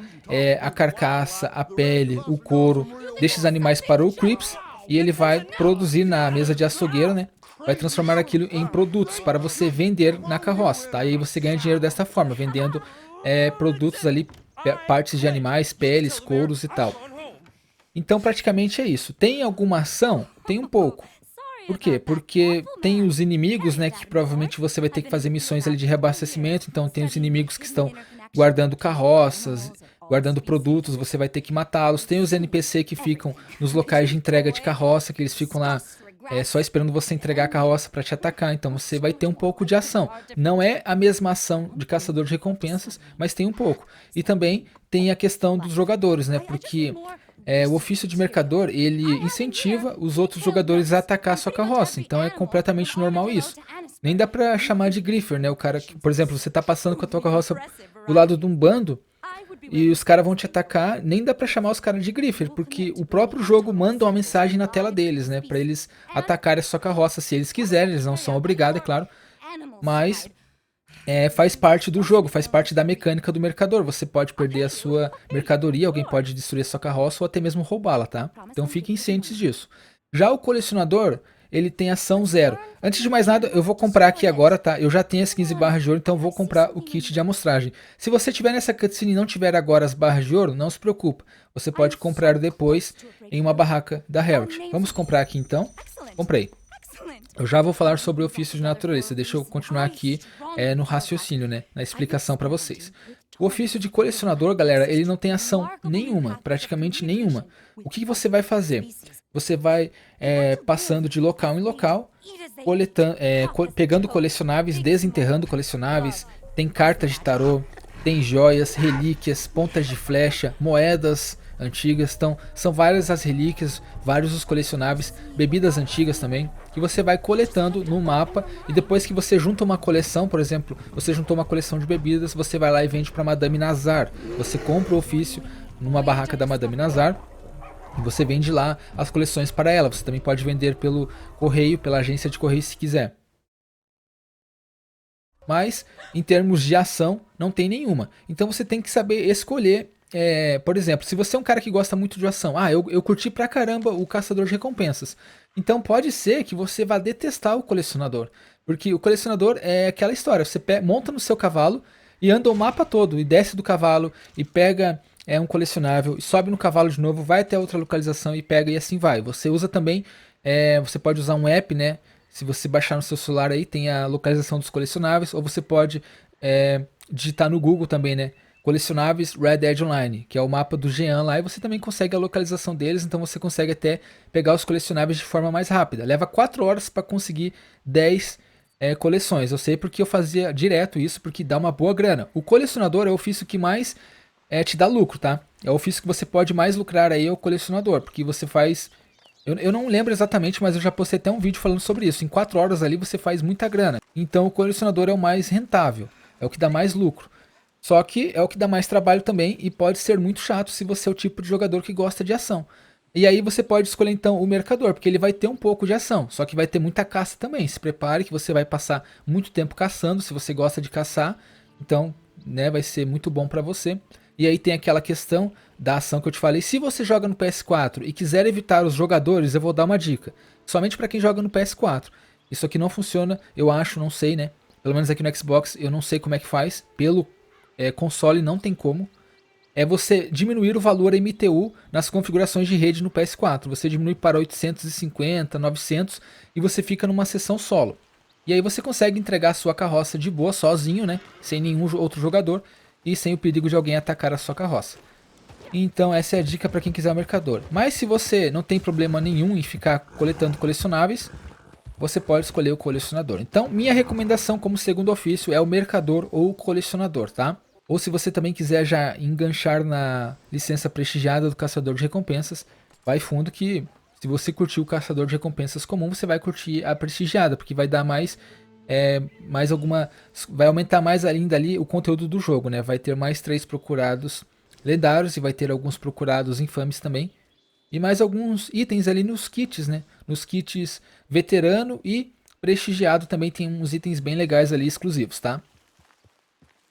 a carcaça, a pele, o couro destes animais para o Crips, e ele vai produzir na mesa de açougueiro, né? Vai transformar aquilo em produtos para você vender na carroça, tá? E aí você ganha dinheiro dessa forma, vendendo produtos ali, partes de animais, peles, couros e tal. Então praticamente é isso. Tem alguma ação? Tem um pouco. Por quê? Porque tem os inimigos, né, que provavelmente você vai ter que fazer missões ali de reabastecimento, então tem os inimigos que estão guardando carroças, guardando produtos, você vai ter que matá-los. Tem os NPC que ficam nos locais de entrega de carroça, que eles ficam lá só esperando você entregar a carroça para te atacar, então você vai ter um pouco de ação. Não é a mesma ação de caçador de recompensas, mas tem um pouco. E também tem a questão dos jogadores, né, porque o ofício de mercador, ele incentiva os outros jogadores a atacar a sua carroça. Então é completamente normal isso. Nem dá pra chamar de griffer, né? O cara que, por exemplo, você tá passando com a tua carroça do lado de um bando e os caras vão te atacar, nem dá pra chamar os caras de griffer, porque o próprio jogo manda uma mensagem na tela deles, né? Pra eles atacarem a sua carroça se eles quiserem, eles não são obrigados, é claro. Mas faz parte do jogo, faz parte da mecânica do mercador. Você pode perder a sua mercadoria, alguém pode destruir a sua carroça ou até mesmo roubá-la, tá? Então fiquem cientes disso. Já o colecionador, ele tem ação zero. Antes de mais nada, eu vou comprar aqui agora, tá? Eu já tenho as 15 barras de ouro, então vou comprar o kit de amostragem. Se você tiver nessa cutscene e não tiver agora as barras de ouro, não se preocupe. Você pode comprar depois em uma barraca da Herald. Vamos comprar aqui então. Comprei. Eu já vou falar sobre o ofício de naturalista. Deixa eu continuar aqui no raciocínio, né? Na explicação para vocês. O ofício de colecionador, galera, ele não tem ação nenhuma, praticamente nenhuma. O que você vai fazer? Você vai passando de local em local, pegando colecionáveis, desenterrando colecionáveis. Tem cartas de tarô, tem joias, relíquias, pontas de flecha, moedas antigas. Então, são várias as relíquias, vários os colecionáveis, bebidas antigas também, que você vai coletando no mapa. E depois que você junta uma coleção, por exemplo, você juntou uma coleção de bebidas, você vai lá e vende para Madame Nazar. Você compra o ofício numa barraca da Madame Nazar e você vende lá as coleções para ela. Você também pode vender pelo correio, pela agência de correio se quiser. Mas em termos de ação não tem nenhuma. Então você tem que saber escolher. Por exemplo, se você é um cara que gosta muito de ação, eu curti pra caramba o caçador de recompensas. Então pode ser que você vá detestar o colecionador. Porque o colecionador é aquela história, você monta no seu cavalo e anda o mapa todo, e desce do cavalo, e pega um colecionável, e sobe no cavalo de novo, vai até outra localização e pega, e assim vai. Você usa também, você pode usar um app, né? Se você baixar no seu celular aí, tem a localização dos colecionáveis, ou você pode digitar no Google também, né? Colecionáveis Red Dead Online, que é o mapa do Jean lá, e você também consegue a localização deles, então você consegue até pegar os colecionáveis de forma mais rápida. Leva 4 horas para conseguir 10 coleções. Eu sei porque eu fazia direto isso, porque dá uma boa grana. O colecionador é o ofício que mais te dá lucro, tá? É o ofício que você pode mais lucrar aí, é o colecionador, porque você faz... Eu não lembro exatamente, mas eu já postei até um vídeo falando sobre isso. Em 4 horas ali você faz muita grana. Então o colecionador é o mais rentável, é o que dá mais lucro. Só que é o que dá mais trabalho também e pode ser muito chato se você é o tipo de jogador que gosta de ação. E aí você pode escolher então o mercador, porque ele vai ter um pouco de ação, só que vai ter muita caça também. Se prepare que você vai passar muito tempo caçando, se você gosta de caçar. Então, né, vai ser muito bom para você. E aí tem aquela questão da ação que eu te falei. Se você joga no PS4 e quiser evitar os jogadores, eu vou dar uma dica. Somente para quem joga no PS4. Isso aqui não funciona, eu acho, não sei, né? Pelo menos aqui no Xbox eu não sei como é que faz. Pelo console não tem como. É você diminuir o valor MTU nas configurações de rede no PS4. Você diminui para 850, 900 e você fica numa sessão solo. E aí você consegue entregar a sua carroça de boa, sozinho, né? Sem nenhum outro jogador e sem o perigo de alguém atacar a sua carroça. Então essa é a dica para quem quiser o mercador. Mas se você não tem problema nenhum em ficar coletando colecionáveis, você pode escolher o colecionador. Então minha recomendação como segundo ofício é o mercador ou o colecionador, tá? Ou se você também quiser já enganchar na licença prestigiada do caçador de recompensas, vai fundo que se você curtir o caçador de recompensas comum, você vai curtir a prestigiada, porque vai dar mais vai aumentar mais ainda ali o conteúdo do jogo, né? Vai ter mais 3 procurados lendários e vai ter alguns procurados infames também. E mais alguns itens ali nos kits, né? Nos kits veterano e prestigiado também tem uns itens bem legais ali exclusivos, tá?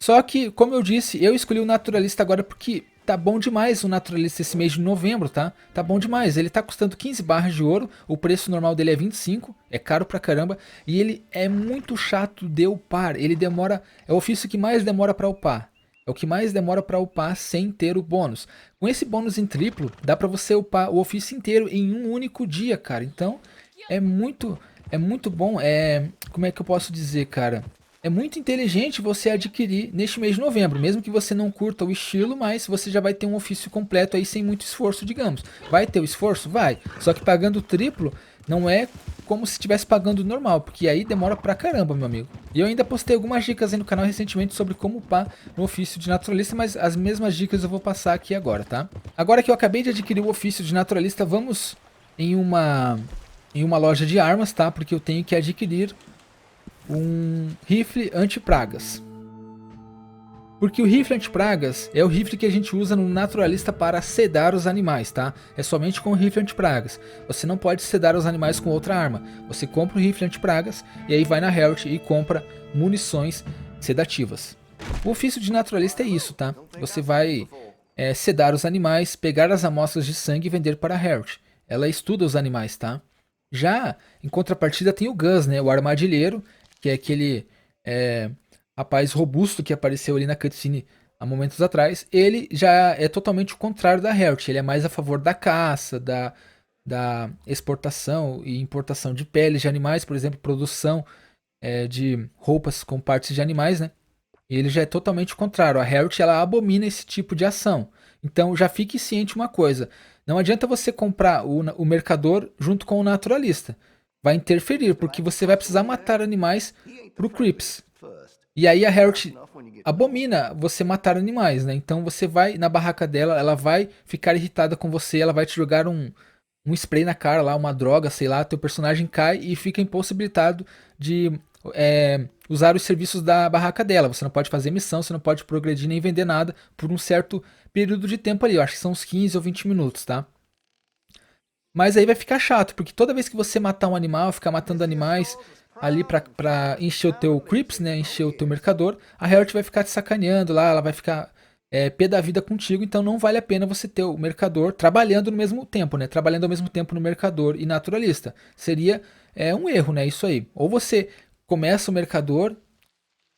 Só que, como eu disse, eu escolhi o naturalista agora porque tá bom demais o naturalista esse mês de novembro, tá? Tá bom demais. Ele tá custando 15 barras de ouro, o preço normal dele é 25, é caro pra caramba. E ele é muito chato de upar, ele demora, é o ofício que mais demora pra upar. É o que mais demora para upar sem ter o bônus. Com esse bônus em triplo, dá para você upar o ofício inteiro em um único dia, cara. Então, é muito, é muito bom. Como é que eu posso dizer, cara? É muito inteligente você adquirir neste mês de novembro, mesmo que você não curta o estilo, mas você já vai ter um ofício completo aí sem muito esforço, digamos. Vai ter o esforço? Vai. Só que pagando triplo não é como se estivesse pagando normal, porque aí demora pra caramba, meu amigo. E eu ainda postei algumas dicas aí no canal recentemente sobre como upar no ofício de naturalista, mas as mesmas dicas eu vou passar aqui agora, tá? Agora que eu acabei de adquirir o ofício de naturalista, vamos em uma loja de armas, tá? Porque eu tenho que adquirir um rifle anti-pragas. Porque o rifle anti-pragas é o rifle que a gente usa no naturalista para sedar os animais, tá? É somente com o rifle anti-pragas. Você não pode sedar os animais com outra arma. Você compra o rifle anti-pragas e aí vai na Herald e compra munições sedativas. O ofício de naturalista é isso, tá? Você vai sedar os animais, pegar as amostras de sangue e vender para a Herald. Ela estuda os animais, tá? Já em contrapartida tem o Gus, né? O armadilheiro, que é aquele rapaz robusto que apareceu ali na cutscene há momentos atrás. Ele já é totalmente o contrário da Herald. Ele é mais a favor da caça, da exportação e importação de peles de animais, por exemplo, produção de roupas com partes de animais, né? E ele já é totalmente o contrário. A Herald, ela abomina esse tipo de ação. Então já fique ciente uma coisa. Não adianta você comprar o mercador junto com o naturalista. Vai interferir, porque você vai precisar matar animais pro Creeps. E aí a Herald abomina você matar animais, né? Então você vai na barraca dela, ela vai ficar irritada com você, ela vai te jogar um spray na cara lá, uma droga, sei lá, teu personagem cai e fica impossibilitado de usar os serviços da barraca dela. Você não pode fazer missão, você não pode progredir nem vender nada por um certo período de tempo ali. Eu acho que são uns 15 ou 20 minutos, tá? Mas aí vai ficar chato, porque toda vez que você matar um animal, ficar matando animais ali pra encher o teu creeps, né, encher o teu mercador, a Herald vai ficar te sacaneando lá, ela vai ficar pé da vida contigo, então não vale a pena você ter o mercador trabalhando no mesmo tempo, né, trabalhando ao mesmo tempo no mercador e naturalista. Seria um erro, né, isso aí. Ou você começa o mercador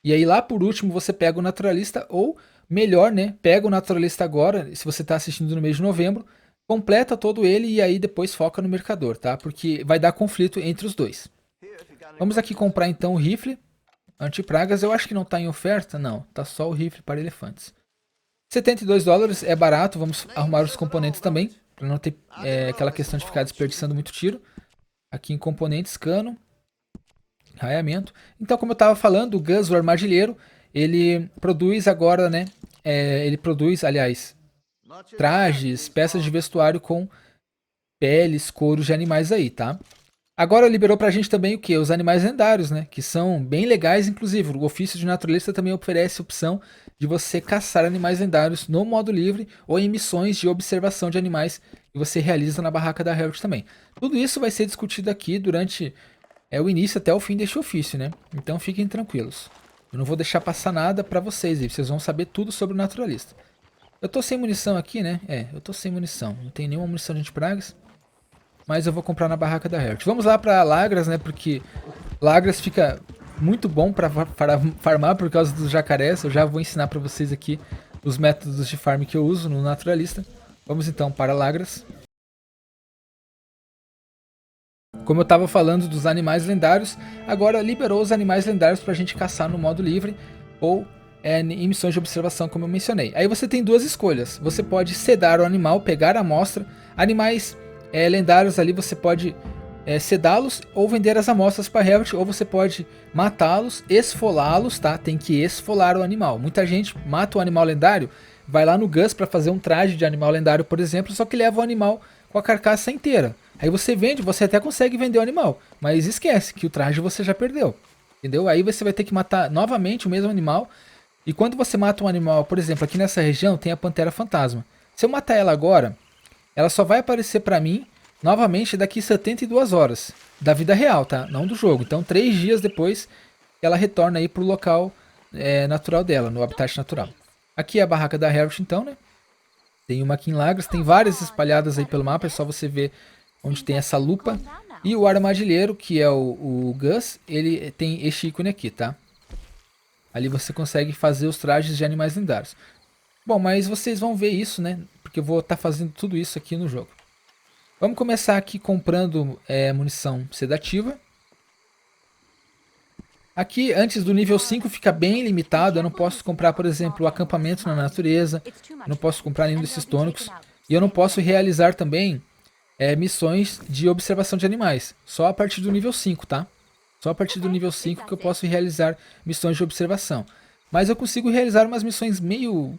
e aí lá por último você pega o naturalista, ou melhor, né, pega o naturalista agora, se você está assistindo no mês de novembro, completa todo ele e aí depois foca no mercador, tá? Porque vai dar conflito entre os dois. Vamos aqui comprar então o rifle anti-pragas. Eu acho que não está em oferta, não. Tá só o rifle para elefantes. $72 é barato. Vamos arrumar os componentes também, para não ter aquela questão de ficar desperdiçando muito tiro. Aqui em componentes, cano, raiamento. Então, como eu estava falando, o Gus, o armadilheiro, ele produz agora, né? Ele produz, aliás, trajes, peças de vestuário com peles, couros de animais aí, tá? Agora liberou pra gente também o que? Os animais lendários, né? Que são bem legais, inclusive. O ofício de naturalista também oferece a opção de você caçar animais lendários no modo livre ou em missões de observação de animais que você realiza na barraca da Herald também. Tudo isso vai ser discutido aqui durante o início até o fim deste ofício, né? Então fiquem tranquilos. Eu não vou deixar passar nada pra vocês aí. Vocês vão saber tudo sobre o naturalista. Eu tô sem munição aqui, né? Eu tô sem munição. Não tem nenhuma munição de antipragas. Mas eu vou comprar na barraca da Herald. Vamos lá pra Lagras, né? Porque Lagras fica muito bom pra farmar por causa dos jacarés. Eu já vou ensinar pra vocês aqui os métodos de farm que eu uso no naturalista. Vamos então para Lagras. Como eu estava falando dos animais lendários, agora liberou os animais lendários pra gente caçar no modo livre ou em missões de observação, como eu mencionei. Aí você tem duas escolhas. Você pode sedar o animal, pegar a amostra. Animais lendários ali você pode sedá-los ou vender as amostras para Herald, ou você pode matá-los, esfolá-los, tá? Tem que esfolar o animal. Muita gente mata o animal lendário, vai lá no Gus para fazer um traje de animal lendário, por exemplo, só que leva o animal com a carcaça inteira. Aí você vende, você até consegue vender o animal, mas esquece que o traje você já perdeu, entendeu? Aí você vai ter que matar novamente o mesmo animal. E quando você mata um animal, por exemplo, aqui nessa região tem a Pantera Fantasma. Se eu matar ela agora, ela só vai aparecer pra mim novamente daqui 72 horas. Da vida real, tá? Não do jogo. Então 3 dias depois ela retorna aí pro local natural dela, no habitat natural. Aqui é a barraca da Herald então, né? Tem uma aqui em Lagras, tem várias espalhadas aí pelo mapa, é só você ver onde tem essa lupa. E o armadilheiro, que é o Gus, ele tem este ícone aqui, tá? Ali você consegue fazer os trajes de animais lendários. Bom, mas vocês vão ver isso, né? Porque eu vou estar fazendo tudo isso aqui no jogo. Vamos começar aqui comprando munição sedativa. Aqui, antes do nível 5, fica bem limitado. Eu não posso comprar, por exemplo, acampamento na natureza. Eu não posso comprar nenhum desses tônicos. E eu não posso realizar também missões de observação de animais. Só a partir do nível 5, tá? Só a partir do nível 5 que eu posso realizar missões de observação. Mas eu consigo realizar umas missões meio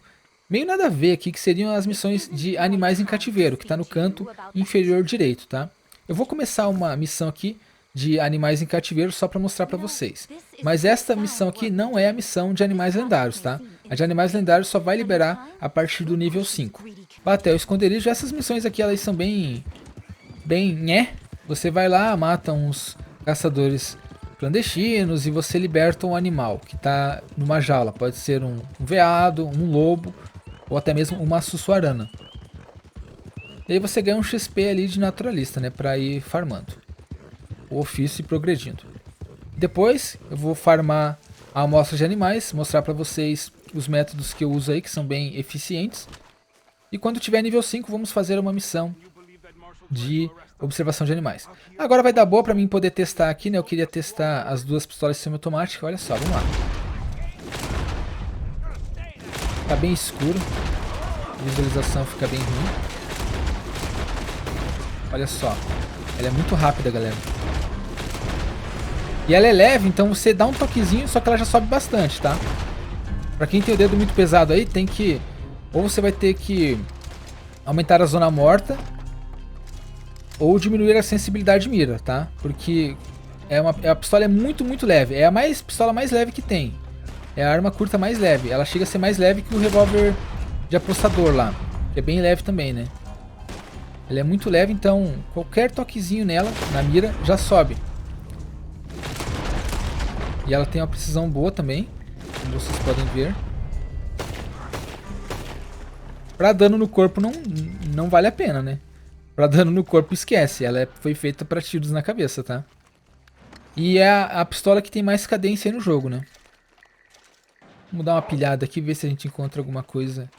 nada a ver aqui, que seriam as missões de animais em cativeiro, que está no canto inferior direito, tá? Eu vou começar uma missão aqui de animais em cativeiro só para mostrar para vocês. Mas esta missão aqui não é a missão de animais lendários, tá? A de animais lendários só vai liberar a partir do nível 5. Bater o esconderijo, essas missões aqui elas são bem, né? Você vai lá, mata uns caçadores clandestinos e você liberta um animal que está numa jaula. Pode ser um veado, um lobo ou até mesmo uma sussuarana. E aí você ganha um XP ali de naturalista, né? Para ir farmando o ofício e progredindo. Depois eu vou farmar a amostra de animais, mostrar para vocês os métodos que eu uso aí, que são bem eficientes. E quando tiver nível 5, vamos fazer uma missão de observação de animais. Agora vai dar boa para mim poder testar aqui, né? Eu queria testar as duas pistolas semiautomáticas. Olha só, vamos lá. Tá bem escuro. A visualização fica bem ruim. Olha só. Ela é muito rápida, galera. E ela é leve, então você dá um toquezinho, só que ela já sobe bastante, tá? Pra quem tem o dedo muito pesado aí, tem que... Ou você vai ter que aumentar a zona morta, ou diminuir a sensibilidade de mira, tá? Porque a pistola é muito leve. É a pistola mais leve que tem. É a arma curta mais leve. Ela chega a ser mais leve que o revólver de apostador lá. Que é bem leve também, né? Ela é muito leve, então qualquer toquezinho nela, na mira, já sobe. E ela tem uma precisão boa também, como vocês podem ver. Pra dano no corpo não vale a pena, né? Pra dano no corpo esquece, ela foi feita pra tiros na cabeça, tá? E é a pistola que tem mais cadência aí no jogo, né? Vamos dar uma pilhada aqui, ver se a gente encontra alguma coisa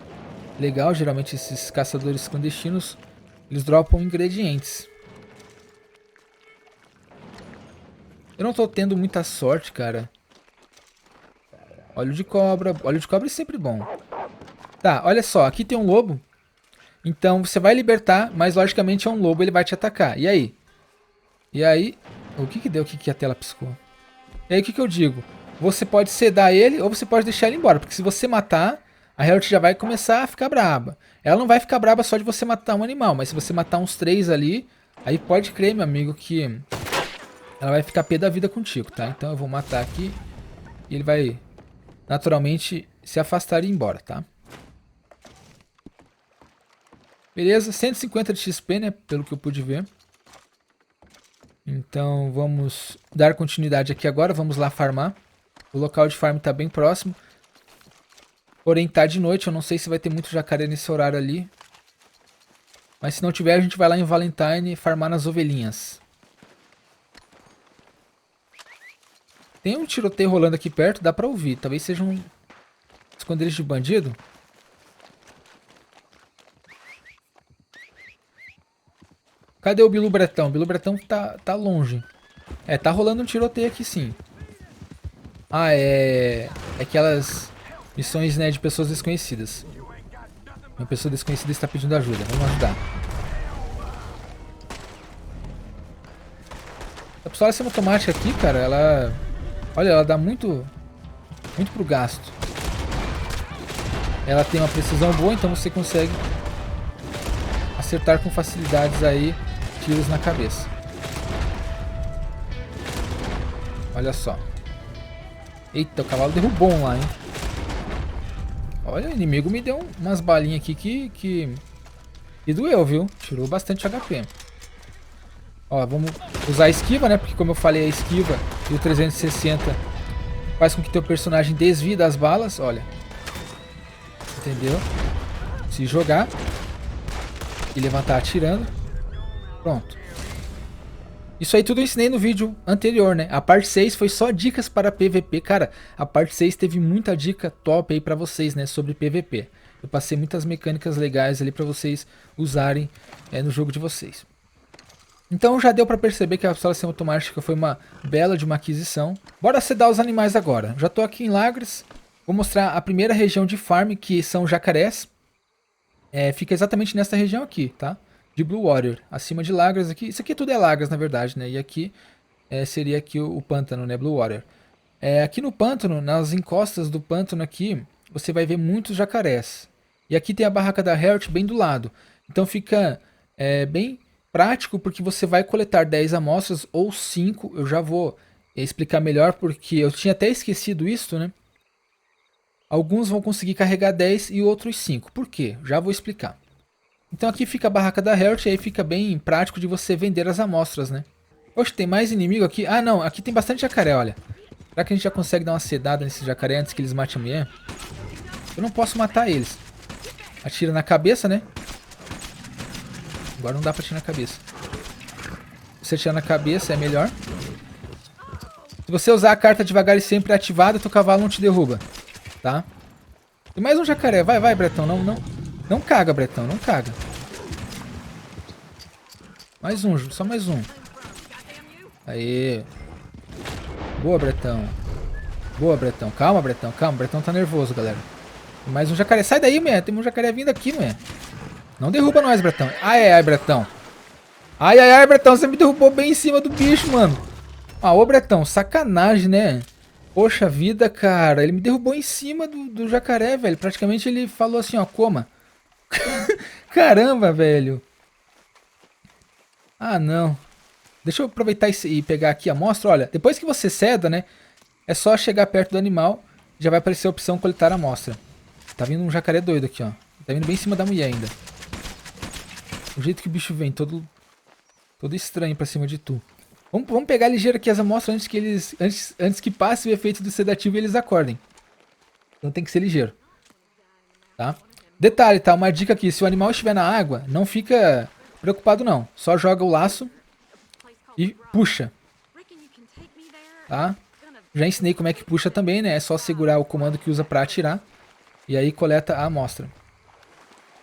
legal. Geralmente esses caçadores clandestinos, eles dropam ingredientes. Eu não tô tendo muita sorte, cara. Óleo de cobra é sempre bom. Tá, olha só, aqui tem um lobo. Então você vai libertar, mas logicamente é um lobo, ele vai te atacar. E aí? E aí? O que que deu? O que que a tela piscou? E aí o que que eu digo? Você pode sedar ele ou você pode deixar ele embora. Porque se você matar, a Herald já vai começar a ficar braba. Ela não vai ficar braba só de você matar um animal, mas se você matar uns 3 ali, aí pode crer, meu amigo, que ela vai ficar pé da vida contigo, tá? Então eu vou matar aqui e ele vai naturalmente se afastar e ir embora, tá? Beleza, 150 de XP, né? Pelo que eu pude ver. Então vamos dar continuidade aqui agora. Vamos lá farmar. O local de farm tá bem próximo. Porém tá de noite. Eu não sei se vai ter muito jacaré nesse horário ali. Mas se não tiver, a gente vai lá em Valentine farmar nas ovelhinhas. Tem um tiroteio rolando aqui perto. Dá pra ouvir. Talvez seja um esconderijo de bandido. Cadê o Bilu Bretão? O Bilu Bretão tá longe. É, tá rolando um tiroteio aqui sim. Ah, é aquelas missões, né, de pessoas desconhecidas. Uma pessoa desconhecida está pedindo ajuda. Vamos ajudar. A pistola semiautomática aqui, cara, ela... Olha, ela dá muito pro gasto. Ela tem uma precisão boa, então você consegue acertar com facilidades aí tiros na cabeça. Olha só. Eita, o cavalo derrubou um lá, hein? Olha, o inimigo me deu umas balinhas aqui que doeu, viu? Tirou bastante HP. Ó, vamos usar a esquiva, né? Porque como eu falei, a esquiva e o 360 faz com que teu personagem desvie das balas. Olha. Entendeu? Se jogar e levantar atirando. Pronto. Isso aí tudo eu ensinei no vídeo anterior, né? A parte 6 foi só dicas para PVP. Cara, a parte 6 teve muita dica top aí pra vocês, né? Sobre PVP. Eu passei muitas mecânicas legais ali pra vocês usarem no jogo de vocês. Então já deu pra perceber que a pistola semiautomática foi uma bela de uma aquisição. Bora sedar os animais agora. Já tô aqui em Lagres. Vou mostrar a primeira região de farm, que são jacarés. Fica exatamente nessa região aqui, tá? De Blue Water, acima de Lagras aqui. Isso aqui tudo é Lagras, na verdade, né? E aqui seria aqui o pântano, né? Blue Water. Aqui no pântano, nas encostas do pântano aqui, você vai ver muitos jacarés. E aqui tem a barraca da Herald bem do lado. Então fica bem prático, porque você vai coletar 10 amostras ou 5. Eu já vou explicar melhor, porque eu tinha até esquecido isso, né? Alguns vão conseguir carregar 10 e outros 5. Por quê? Já vou explicar. Então aqui fica a barraca da Herald, e aí fica bem prático de você vender as amostras, né? Oxe, tem mais inimigo aqui? Ah, não, aqui tem bastante jacaré, olha. Será que a gente já consegue dar uma sedada nesses jacaré antes que eles matem a mulher? Eu não posso matar eles. Atira na cabeça, né? Agora não dá pra atirar na cabeça. Se você atirar na cabeça é melhor. Se você usar a carta devagar e sempre ativada, teu cavalo não te derruba, tá? Tem mais um jacaré, vai, Bretão, não caga, Bretão, não caga. Mais um, só mais um. Aê. Boa, Bretão. Boa, Bretão. Calma, Bretão, calma. Bretão tá nervoso, galera. Tem mais um jacaré. Sai daí, mulher. Tem um jacaré vindo aqui, mulher. Não derruba nós, Bretão. Ai, Bretão. Ai, Bretão. Você me derrubou bem em cima do bicho, mano. Ah, ô, Bretão. Sacanagem, né? Poxa vida, cara. Ele me derrubou em cima do jacaré, velho. Praticamente ele falou assim, ó. Coma. Caramba, velho. Ah, não. Deixa eu aproveitar e pegar aqui a amostra. Olha, depois que você ceda, né? É só chegar perto do animal. Já vai aparecer a opção coletar a amostra. Tá vindo um jacaré doido aqui, ó. Tá vindo bem em cima da mulher ainda. O jeito que o bicho vem, todo estranho pra cima de tu. Vamos pegar ligeiro aqui as amostras antes que antes que passe o efeito do sedativo e eles acordem. Então tem que ser ligeiro. Tá? Detalhe, tá? Uma dica aqui. Se o animal estiver na água, não fica preocupado não. Só joga o laço e puxa. Tá? Já ensinei como é que puxa também, né? É só segurar o comando que usa pra atirar. E aí coleta a amostra.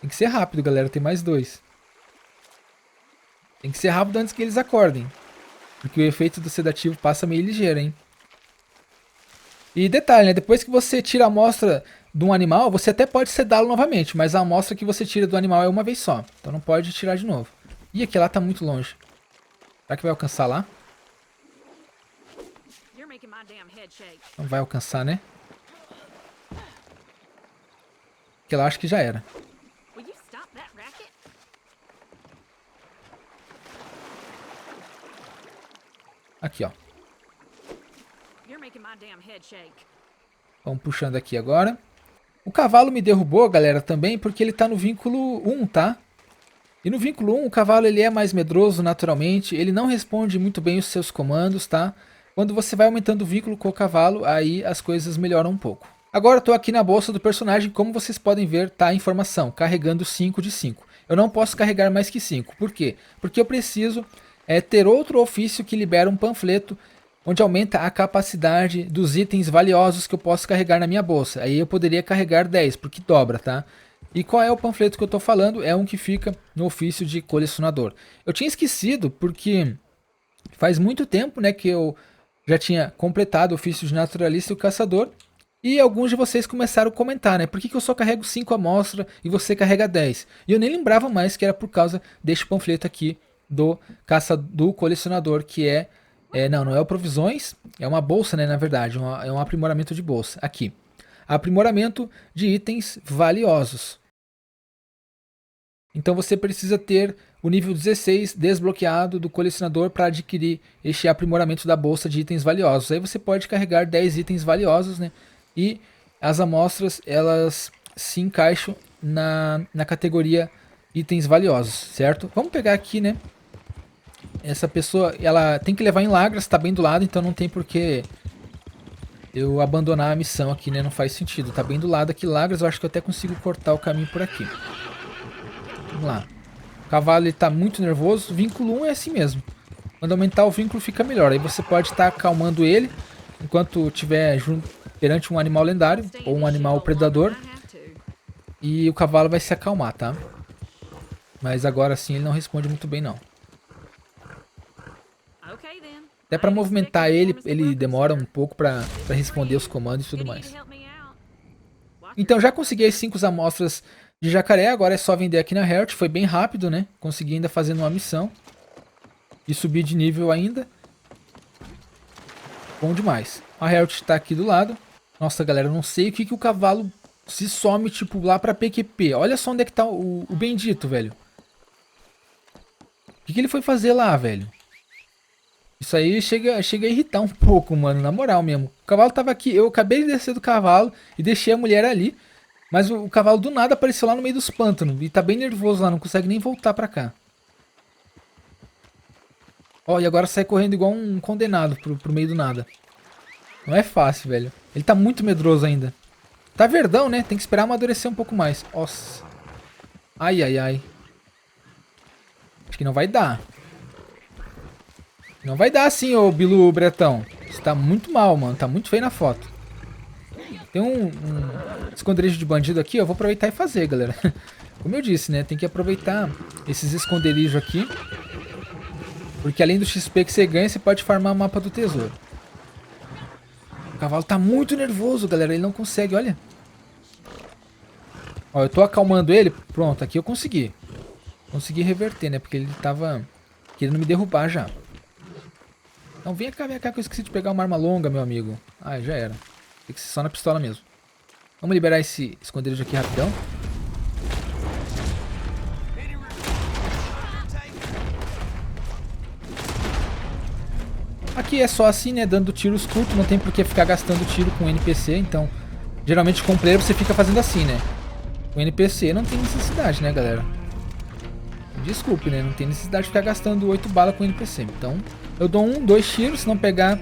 Tem que ser rápido, galera. Tem mais 2. Tem que ser rápido antes que eles acordem. Porque o efeito do sedativo passa meio ligeiro, hein? E detalhe, né? Depois que você tira a amostra de um animal, você até pode sedá-lo novamente. Mas a amostra que você tira do animal é uma vez só. Então não pode tirar de novo. Ih, aquele lá tá muito longe. Será que vai alcançar lá? Não vai alcançar, né? Aquele lá acho que já era. Aqui, ó. Vamos puxando aqui agora. O cavalo me derrubou, galera, também porque ele tá no vínculo 1, tá? E no vínculo 1, o cavalo ele é mais medroso naturalmente. Ele não responde muito bem os seus comandos, tá? Quando você vai aumentando o vínculo com o cavalo, aí as coisas melhoram um pouco. Agora eu tô aqui na bolsa do personagem. Como vocês podem ver, tá a informação. Carregando 5 de 5. Eu não posso carregar mais que 5. Por quê? Porque eu preciso ter outro ofício que libera um panfleto onde aumenta a capacidade dos itens valiosos que eu posso carregar na minha bolsa. Aí eu poderia carregar 10, porque dobra, tá? E qual é o panfleto que eu tô falando? É um que fica no ofício de colecionador. Eu tinha esquecido porque faz muito tempo, né, que eu já tinha completado o ofício de naturalista e o caçador. E alguns de vocês começaram a comentar, né? Por que eu só carrego 5 amostras e você carrega 10? E eu nem lembrava mais que era por causa deste panfleto aqui do colecionador, que não é o provisões, é uma bolsa, né, na verdade, é um aprimoramento de bolsa. Aqui, aprimoramento de itens valiosos. Então você precisa ter o nível 16 desbloqueado do colecionador para adquirir este aprimoramento da bolsa de itens valiosos. Aí você pode carregar 10 itens valiosos, né? E as amostras, elas se encaixam na categoria itens valiosos, certo? Vamos pegar aqui, né? Essa pessoa, ela tem que levar em Lagras, tá bem do lado, então não tem por que eu abandonar a missão aqui, né? Não faz sentido, tá bem do lado aqui. Lagras, eu acho que eu até consigo cortar o caminho por aqui. Vamos lá. O cavalo ele tá muito nervoso. Vínculo 1 é assim mesmo. Quando aumentar o vínculo fica melhor. Aí você pode estar acalmando ele enquanto estiver perante um animal lendário ou um animal predador. E o cavalo vai se acalmar, tá? Mas agora sim ele não responde muito bem não. Até pra movimentar ele, ele demora um pouco pra responder os comandos e tudo mais. Então já consegui as 5 amostras de jacaré, agora é só vender aqui na Herald. Foi bem rápido, né? Consegui ainda fazendo uma missão. E subir de nível ainda. Bom demais. A Herald tá aqui do lado. Nossa, galera, eu não sei o que o cavalo se some, tipo, lá pra PQP. Olha só onde é que tá o bendito, velho. O que ele foi fazer lá, velho? Isso aí chega a irritar um pouco, mano, na moral mesmo. O cavalo tava aqui, eu acabei de descer do cavalo e deixei a mulher ali. Mas o cavalo do nada apareceu lá no meio dos pântanos. E tá bem nervoso lá, não consegue nem voltar pra cá. Ó, e agora sai correndo igual um condenado pro meio do nada. Não é fácil, velho. Ele tá muito medroso ainda. Tá verdão, né? Tem que esperar amadurecer um pouco mais. Nossa. Ai, ai, ai. Acho que não vai dar. Não vai dar assim, ô Bilu Bretão. Você tá muito mal, mano. Tá muito feio na foto. Tem um esconderijo de bandido aqui. Eu vou aproveitar e fazer, galera. Como eu disse, né? Tem que aproveitar esses esconderijos aqui. Porque além do XP que você ganha, você pode farmar o mapa do tesouro. O cavalo tá muito nervoso, galera. Ele não consegue, olha. Ó, eu tô acalmando ele. Pronto, aqui eu consegui. Consegui reverter, né? Porque ele tava querendo me derrubar já. Então vem cá que eu esqueci de pegar uma arma longa, meu amigo. Ah, já era. Tem que ser só na pistola mesmo. Vamos liberar esse esconderijo aqui rapidão. Aqui é só assim, né? Dando tiros curtos. Não tem por que ficar gastando tiro com NPC. Então, geralmente com player você fica fazendo assim, né? Com NPC não tem necessidade, né, galera? Desculpe, né? Não tem necessidade de ficar gastando 8 balas com NPC. Então, eu dou 1, 2 tiros. Se não pegar,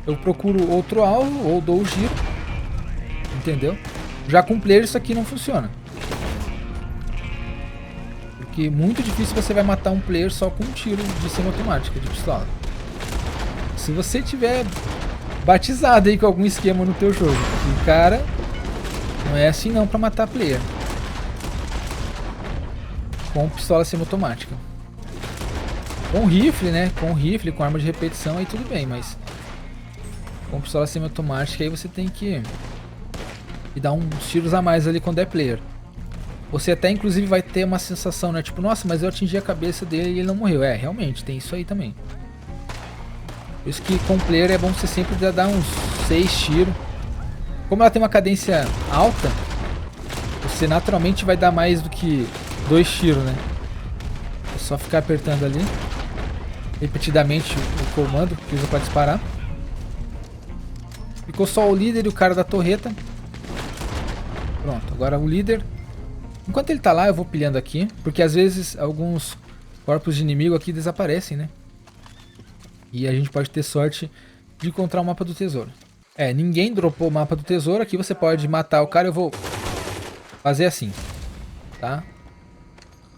eu procuro outro alvo ou dou o giro. Entendeu? Já com player isso aqui não funciona. Porque muito difícil você vai matar um player só com um tiro de semiautomática, de pistola. Se você tiver batizado aí com algum esquema no teu jogo. E cara, não é assim não pra matar player. Com pistola semiautomática. Com rifle, né? Com rifle, com arma de repetição, aí tudo bem, mas com pistola semiautomática aí você tem que dar uns tiros a mais ali quando é player. Você até inclusive vai ter uma sensação, né? Tipo, nossa, mas eu atingi a cabeça dele e ele não morreu. É, realmente, tem isso aí também. Por isso que com player é bom você sempre dar uns 6 tiros. Como ela tem uma cadência alta, você naturalmente vai dar mais do que 2 tiros, né? É só ficar apertando ali repetidamente o comando que usa para disparar. Ficou só o líder e o cara da torreta. Pronto, agora o líder. Enquanto ele tá lá, eu vou pilhando aqui, porque às vezes alguns corpos de inimigo aqui desaparecem, né? E a gente pode ter sorte de encontrar o mapa do tesouro. É, ninguém dropou o mapa do tesouro. Aqui você pode matar o cara. Eu vou fazer assim, tá?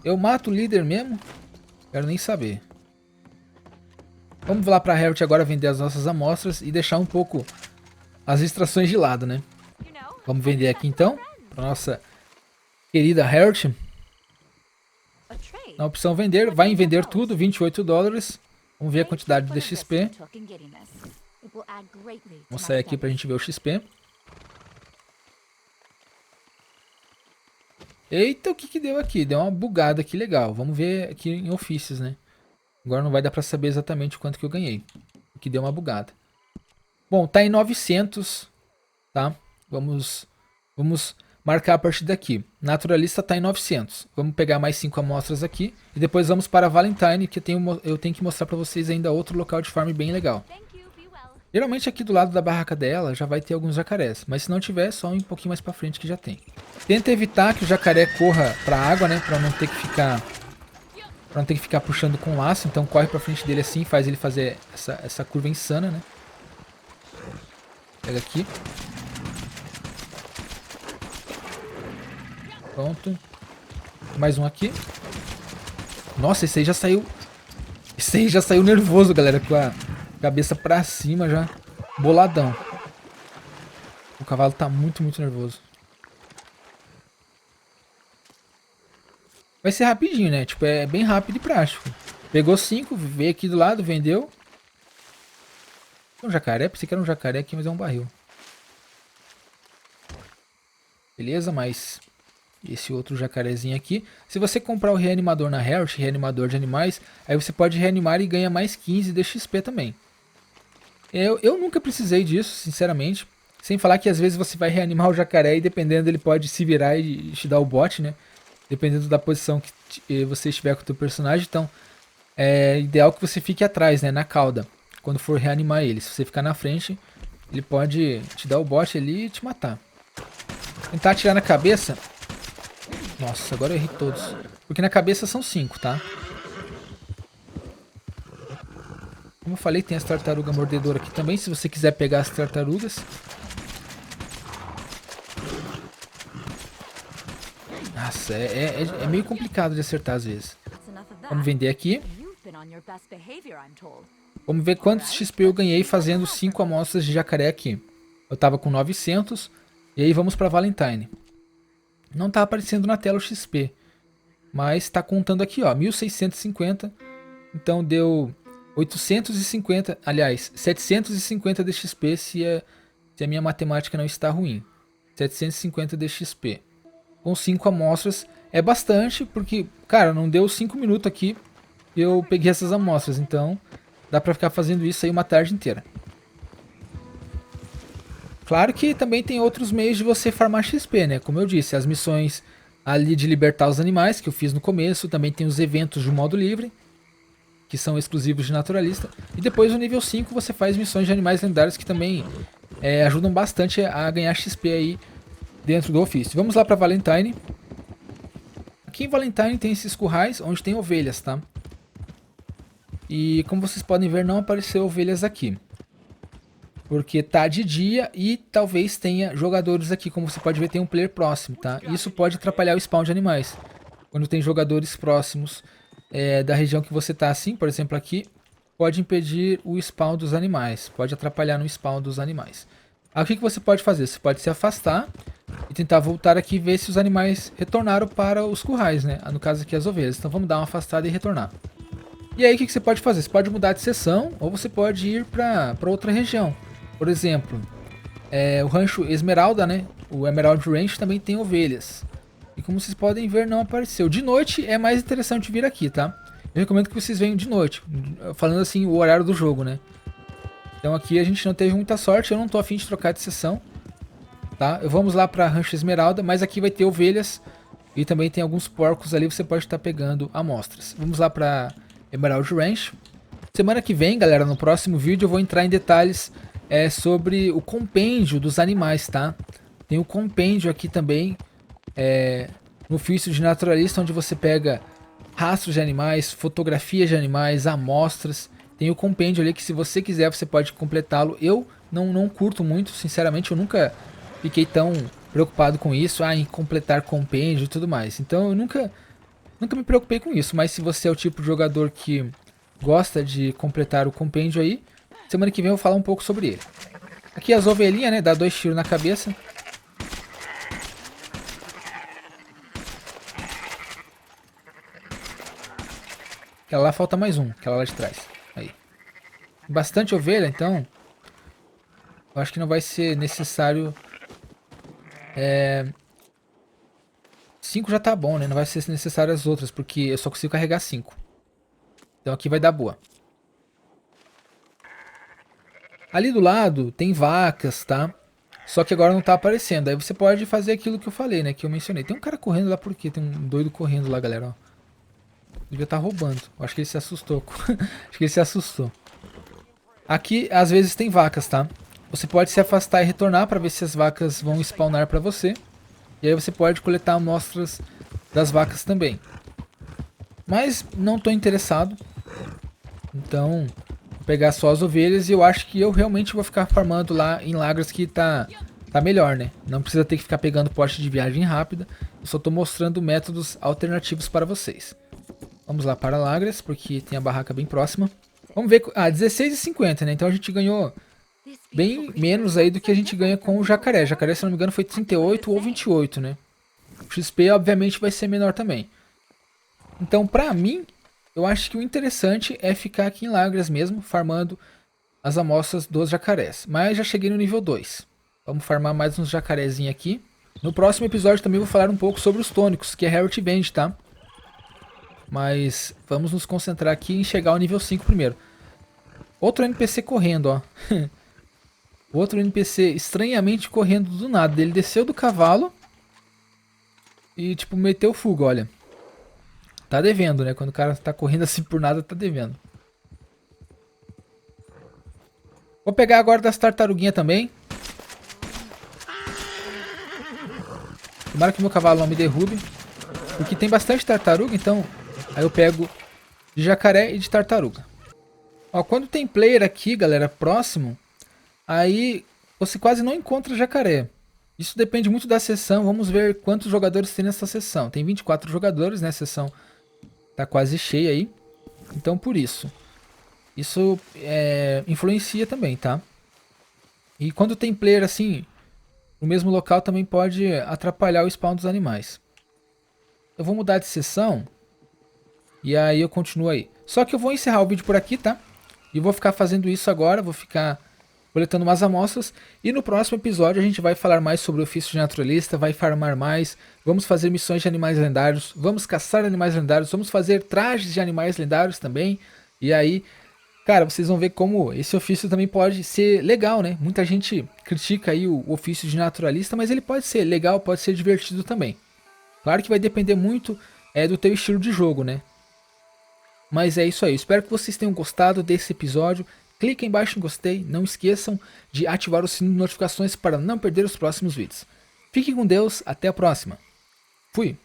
Eu mato o líder mesmo? Quero nem saber. Vamos lá pra Herald agora vender as nossas amostras e deixar um pouco as extrações de lado, né? Vamos vender aqui então, pra nossa querida Herald. Na opção vender, vai em vender tudo, $28. Vamos ver a quantidade de XP. Vamos sair aqui pra gente ver o XP. Eita, o que que deu aqui? Deu uma bugada aqui legal. Vamos ver aqui em ofícios, né? Agora não vai dar pra saber exatamente quanto que eu ganhei. Aqui deu uma bugada. Bom, tá em 900, tá? Vamos marcar a partir daqui. Naturalista tá em 900. Vamos pegar mais 5 amostras aqui. E depois vamos para a Valentine, que eu tenho que mostrar pra vocês ainda outro local de farm bem legal. Geralmente aqui do lado da barraca dela já vai ter alguns jacarés. Mas se não tiver, só um pouquinho mais pra frente que já tem. Tenta evitar que o jacaré corra pra água, né? Pra não ter que ficar puxando com laço. Então corre pra frente dele assim, faz ele fazer essa curva insana, né? Pega aqui. Pronto. Mais um aqui. Nossa, esse aí já saiu Esse aí já saiu nervoso, galera, com a cabeça pra cima já, boladão. O cavalo tá muito, muito nervoso. Vai ser rapidinho, né? Tipo, é bem rápido e prático. Pegou 5, veio aqui do lado, vendeu. É um jacaré? Pensei que era um jacaré aqui, mas é um barril. Beleza, mas esse outro jacarezinho aqui. Se você comprar o reanimador na Health, reanimador de animais, aí você pode reanimar e ganha mais 15 de XP também. Eu nunca precisei disso, sinceramente. Sem falar que às vezes você vai reanimar o jacaré e dependendo ele pode se virar e te dar o bote, né? Dependendo da posição que você estiver com o teu personagem. Então é ideal que você fique atrás, né? Na cauda. Quando for reanimar ele. Se você ficar na frente, ele pode te dar o bote ali e te matar. Tentar atirar na cabeça. Nossa, agora eu errei todos. Porque na cabeça são 5, tá? Como eu falei, tem as tartarugas mordedoras aqui também. Se você quiser pegar as tartarugas. Nossa, é meio complicado de acertar às vezes. Vamos vender aqui. Vamos ver quantos XP eu ganhei fazendo 5 amostras de jacaré aqui. Eu tava com 900. E aí vamos para Valentine. Não tá aparecendo na tela o XP. Mas tá contando aqui, ó. 1650. Então deu 850. Aliás, 750 de XP se a minha matemática não está ruim. 750 de XP. Com 5 amostras. É bastante, porque, cara, não deu 5 minutos aqui. Eu peguei essas amostras. Então dá pra ficar fazendo isso aí uma tarde inteira. Claro que também tem outros meios de você farmar XP, né? Como eu disse, as missões ali de libertar os animais, que eu fiz no começo. Também tem os eventos de modo livre, que são exclusivos de naturalista. E depois no nível 5 você faz missões de animais lendários que também ajudam bastante a ganhar XP aí dentro do ofício. Vamos lá para Valentine. Aqui em Valentine tem esses currais onde tem ovelhas, tá? E como vocês podem ver, não apareceu ovelhas aqui. Porque tá de dia e talvez tenha jogadores aqui. Como você pode ver, tem um player próximo, tá? Isso pode atrapalhar o spawn de animais. Quando tem jogadores próximos da região que você tá assim, por exemplo aqui, pode impedir o spawn dos animais. Pode atrapalhar no spawn dos animais. Aí o que você pode fazer? Você pode se afastar e tentar voltar aqui e ver se os animais retornaram para os currais, né? No caso aqui as ovelhas. Então vamos dar uma afastada e retornar. E aí o que você pode fazer? Você pode mudar de seção ou você pode ir para outra região. Por exemplo, o rancho Esmeralda, né? O Emerald Ranch também tem ovelhas. E como vocês podem ver, não apareceu. De noite é mais interessante vir aqui, tá? Eu recomendo que vocês venham de noite. Falando assim, o horário do jogo, né? Então aqui a gente não teve muita sorte. Eu não tô afim de trocar de seção. Tá? Vamos lá para Rancho Esmeralda. Mas aqui vai ter ovelhas. E também tem alguns porcos ali. Você pode estar pegando amostras. Vamos lá para Emerald Ranch. Semana que vem, galera, no próximo vídeo eu vou entrar em detalhes sobre o compêndio dos animais, tá? Tem o compêndio aqui também, no ofício de naturalista, onde você pega rastros de animais, fotografias de animais, amostras. Tem o compêndio ali que se você quiser você pode completá-lo. Eu não curto muito, sinceramente, eu nunca fiquei tão preocupado com isso, em completar compêndio e tudo mais. Então eu nunca me preocupei com isso, mas se você é o tipo de jogador que gosta de completar o compêndio aí, semana que vem eu vou falar um pouco sobre ele. Aqui as ovelhinhas, né? Dá 2 tiros na cabeça. Aquela lá falta mais um. Aquela lá de trás. Aí. Bastante ovelha, então. Eu acho que não vai ser necessário. 5 já tá bom, né? Não vai ser necessário as outras, porque eu só consigo carregar 5. Então aqui vai dar boa. Ali do lado tem vacas, tá? Só que agora não tá aparecendo. Aí você pode fazer aquilo que eu falei, né? Que eu mencionei. Tem um cara correndo lá por quê? Tem um doido correndo lá, galera, ó. Devia estar roubando. Eu acho que ele se assustou. Acho que ele se assustou. Aqui, às vezes, tem vacas, tá? Você pode se afastar e retornar para ver se as vacas vão spawnar para você. E aí você pode coletar amostras das vacas também. Mas não tô interessado. Então, vou pegar só as ovelhas e eu acho que eu realmente vou ficar farmando lá em Lagras que tá melhor, né? Não precisa ter que ficar pegando poste de viagem rápida. Eu só tô mostrando métodos alternativos para vocês. Vamos lá para Lagras, porque tem a barraca bem próxima. Vamos ver. Ah, 16,50, né? Então a gente ganhou bem menos aí do que a gente ganha com o jacaré. Jacaré, se não me engano, foi 38 ou 28, né? O XP, obviamente, vai ser menor também. Então, pra mim, eu acho que o interessante é ficar aqui em Lagras mesmo, farmando as amostras dos jacarés. Mas já cheguei no nível 2. Vamos farmar mais uns jacarezinhos aqui. No próximo episódio também vou falar um pouco sobre os tônicos, que é Rarity Band, tá? Mas vamos nos concentrar aqui em chegar ao nível 5 primeiro. Outro NPC correndo, ó. Outro NPC estranhamente correndo do nada. Ele desceu do cavalo e, tipo, meteu fuga, olha. Tá devendo, né? Quando o cara tá correndo assim por nada, tá devendo. Vou pegar agora das tartaruguinhas também. Tomara que meu cavalo não me derrube. Porque tem bastante tartaruga, então... Aí eu pego de jacaré e de tartaruga. Ó, quando tem player aqui, galera, próximo... Aí você quase não encontra jacaré. Isso depende muito da sessão. Vamos ver quantos jogadores tem nessa sessão. Tem 24 jogadores, né? A sessão tá quase cheia aí. Então por isso. Isso influencia também, tá? E quando tem player assim, no mesmo local também pode atrapalhar o spawn dos animais. Eu vou mudar de sessão. E aí eu continuo aí. Só que eu vou encerrar o vídeo por aqui, tá? E vou ficar fazendo isso agora. Vou ficar coletando umas amostras. E no próximo episódio a gente vai falar mais sobre o ofício de naturalista. Vai farmar mais. Vamos fazer missões de animais lendários. Vamos caçar animais lendários. Vamos fazer trajes de animais lendários também. E aí... Cara, vocês vão ver como esse ofício também pode ser legal, né? Muita gente critica aí o ofício de naturalista, mas ele pode ser legal, pode ser divertido também. Claro que vai depender muito do teu estilo de jogo, né? Mas é isso aí. Espero que vocês tenham gostado desse episódio. Clique embaixo em gostei. Não esqueçam de ativar o sininho de notificações para não perder os próximos vídeos. Fique com Deus. Até a próxima. Fui!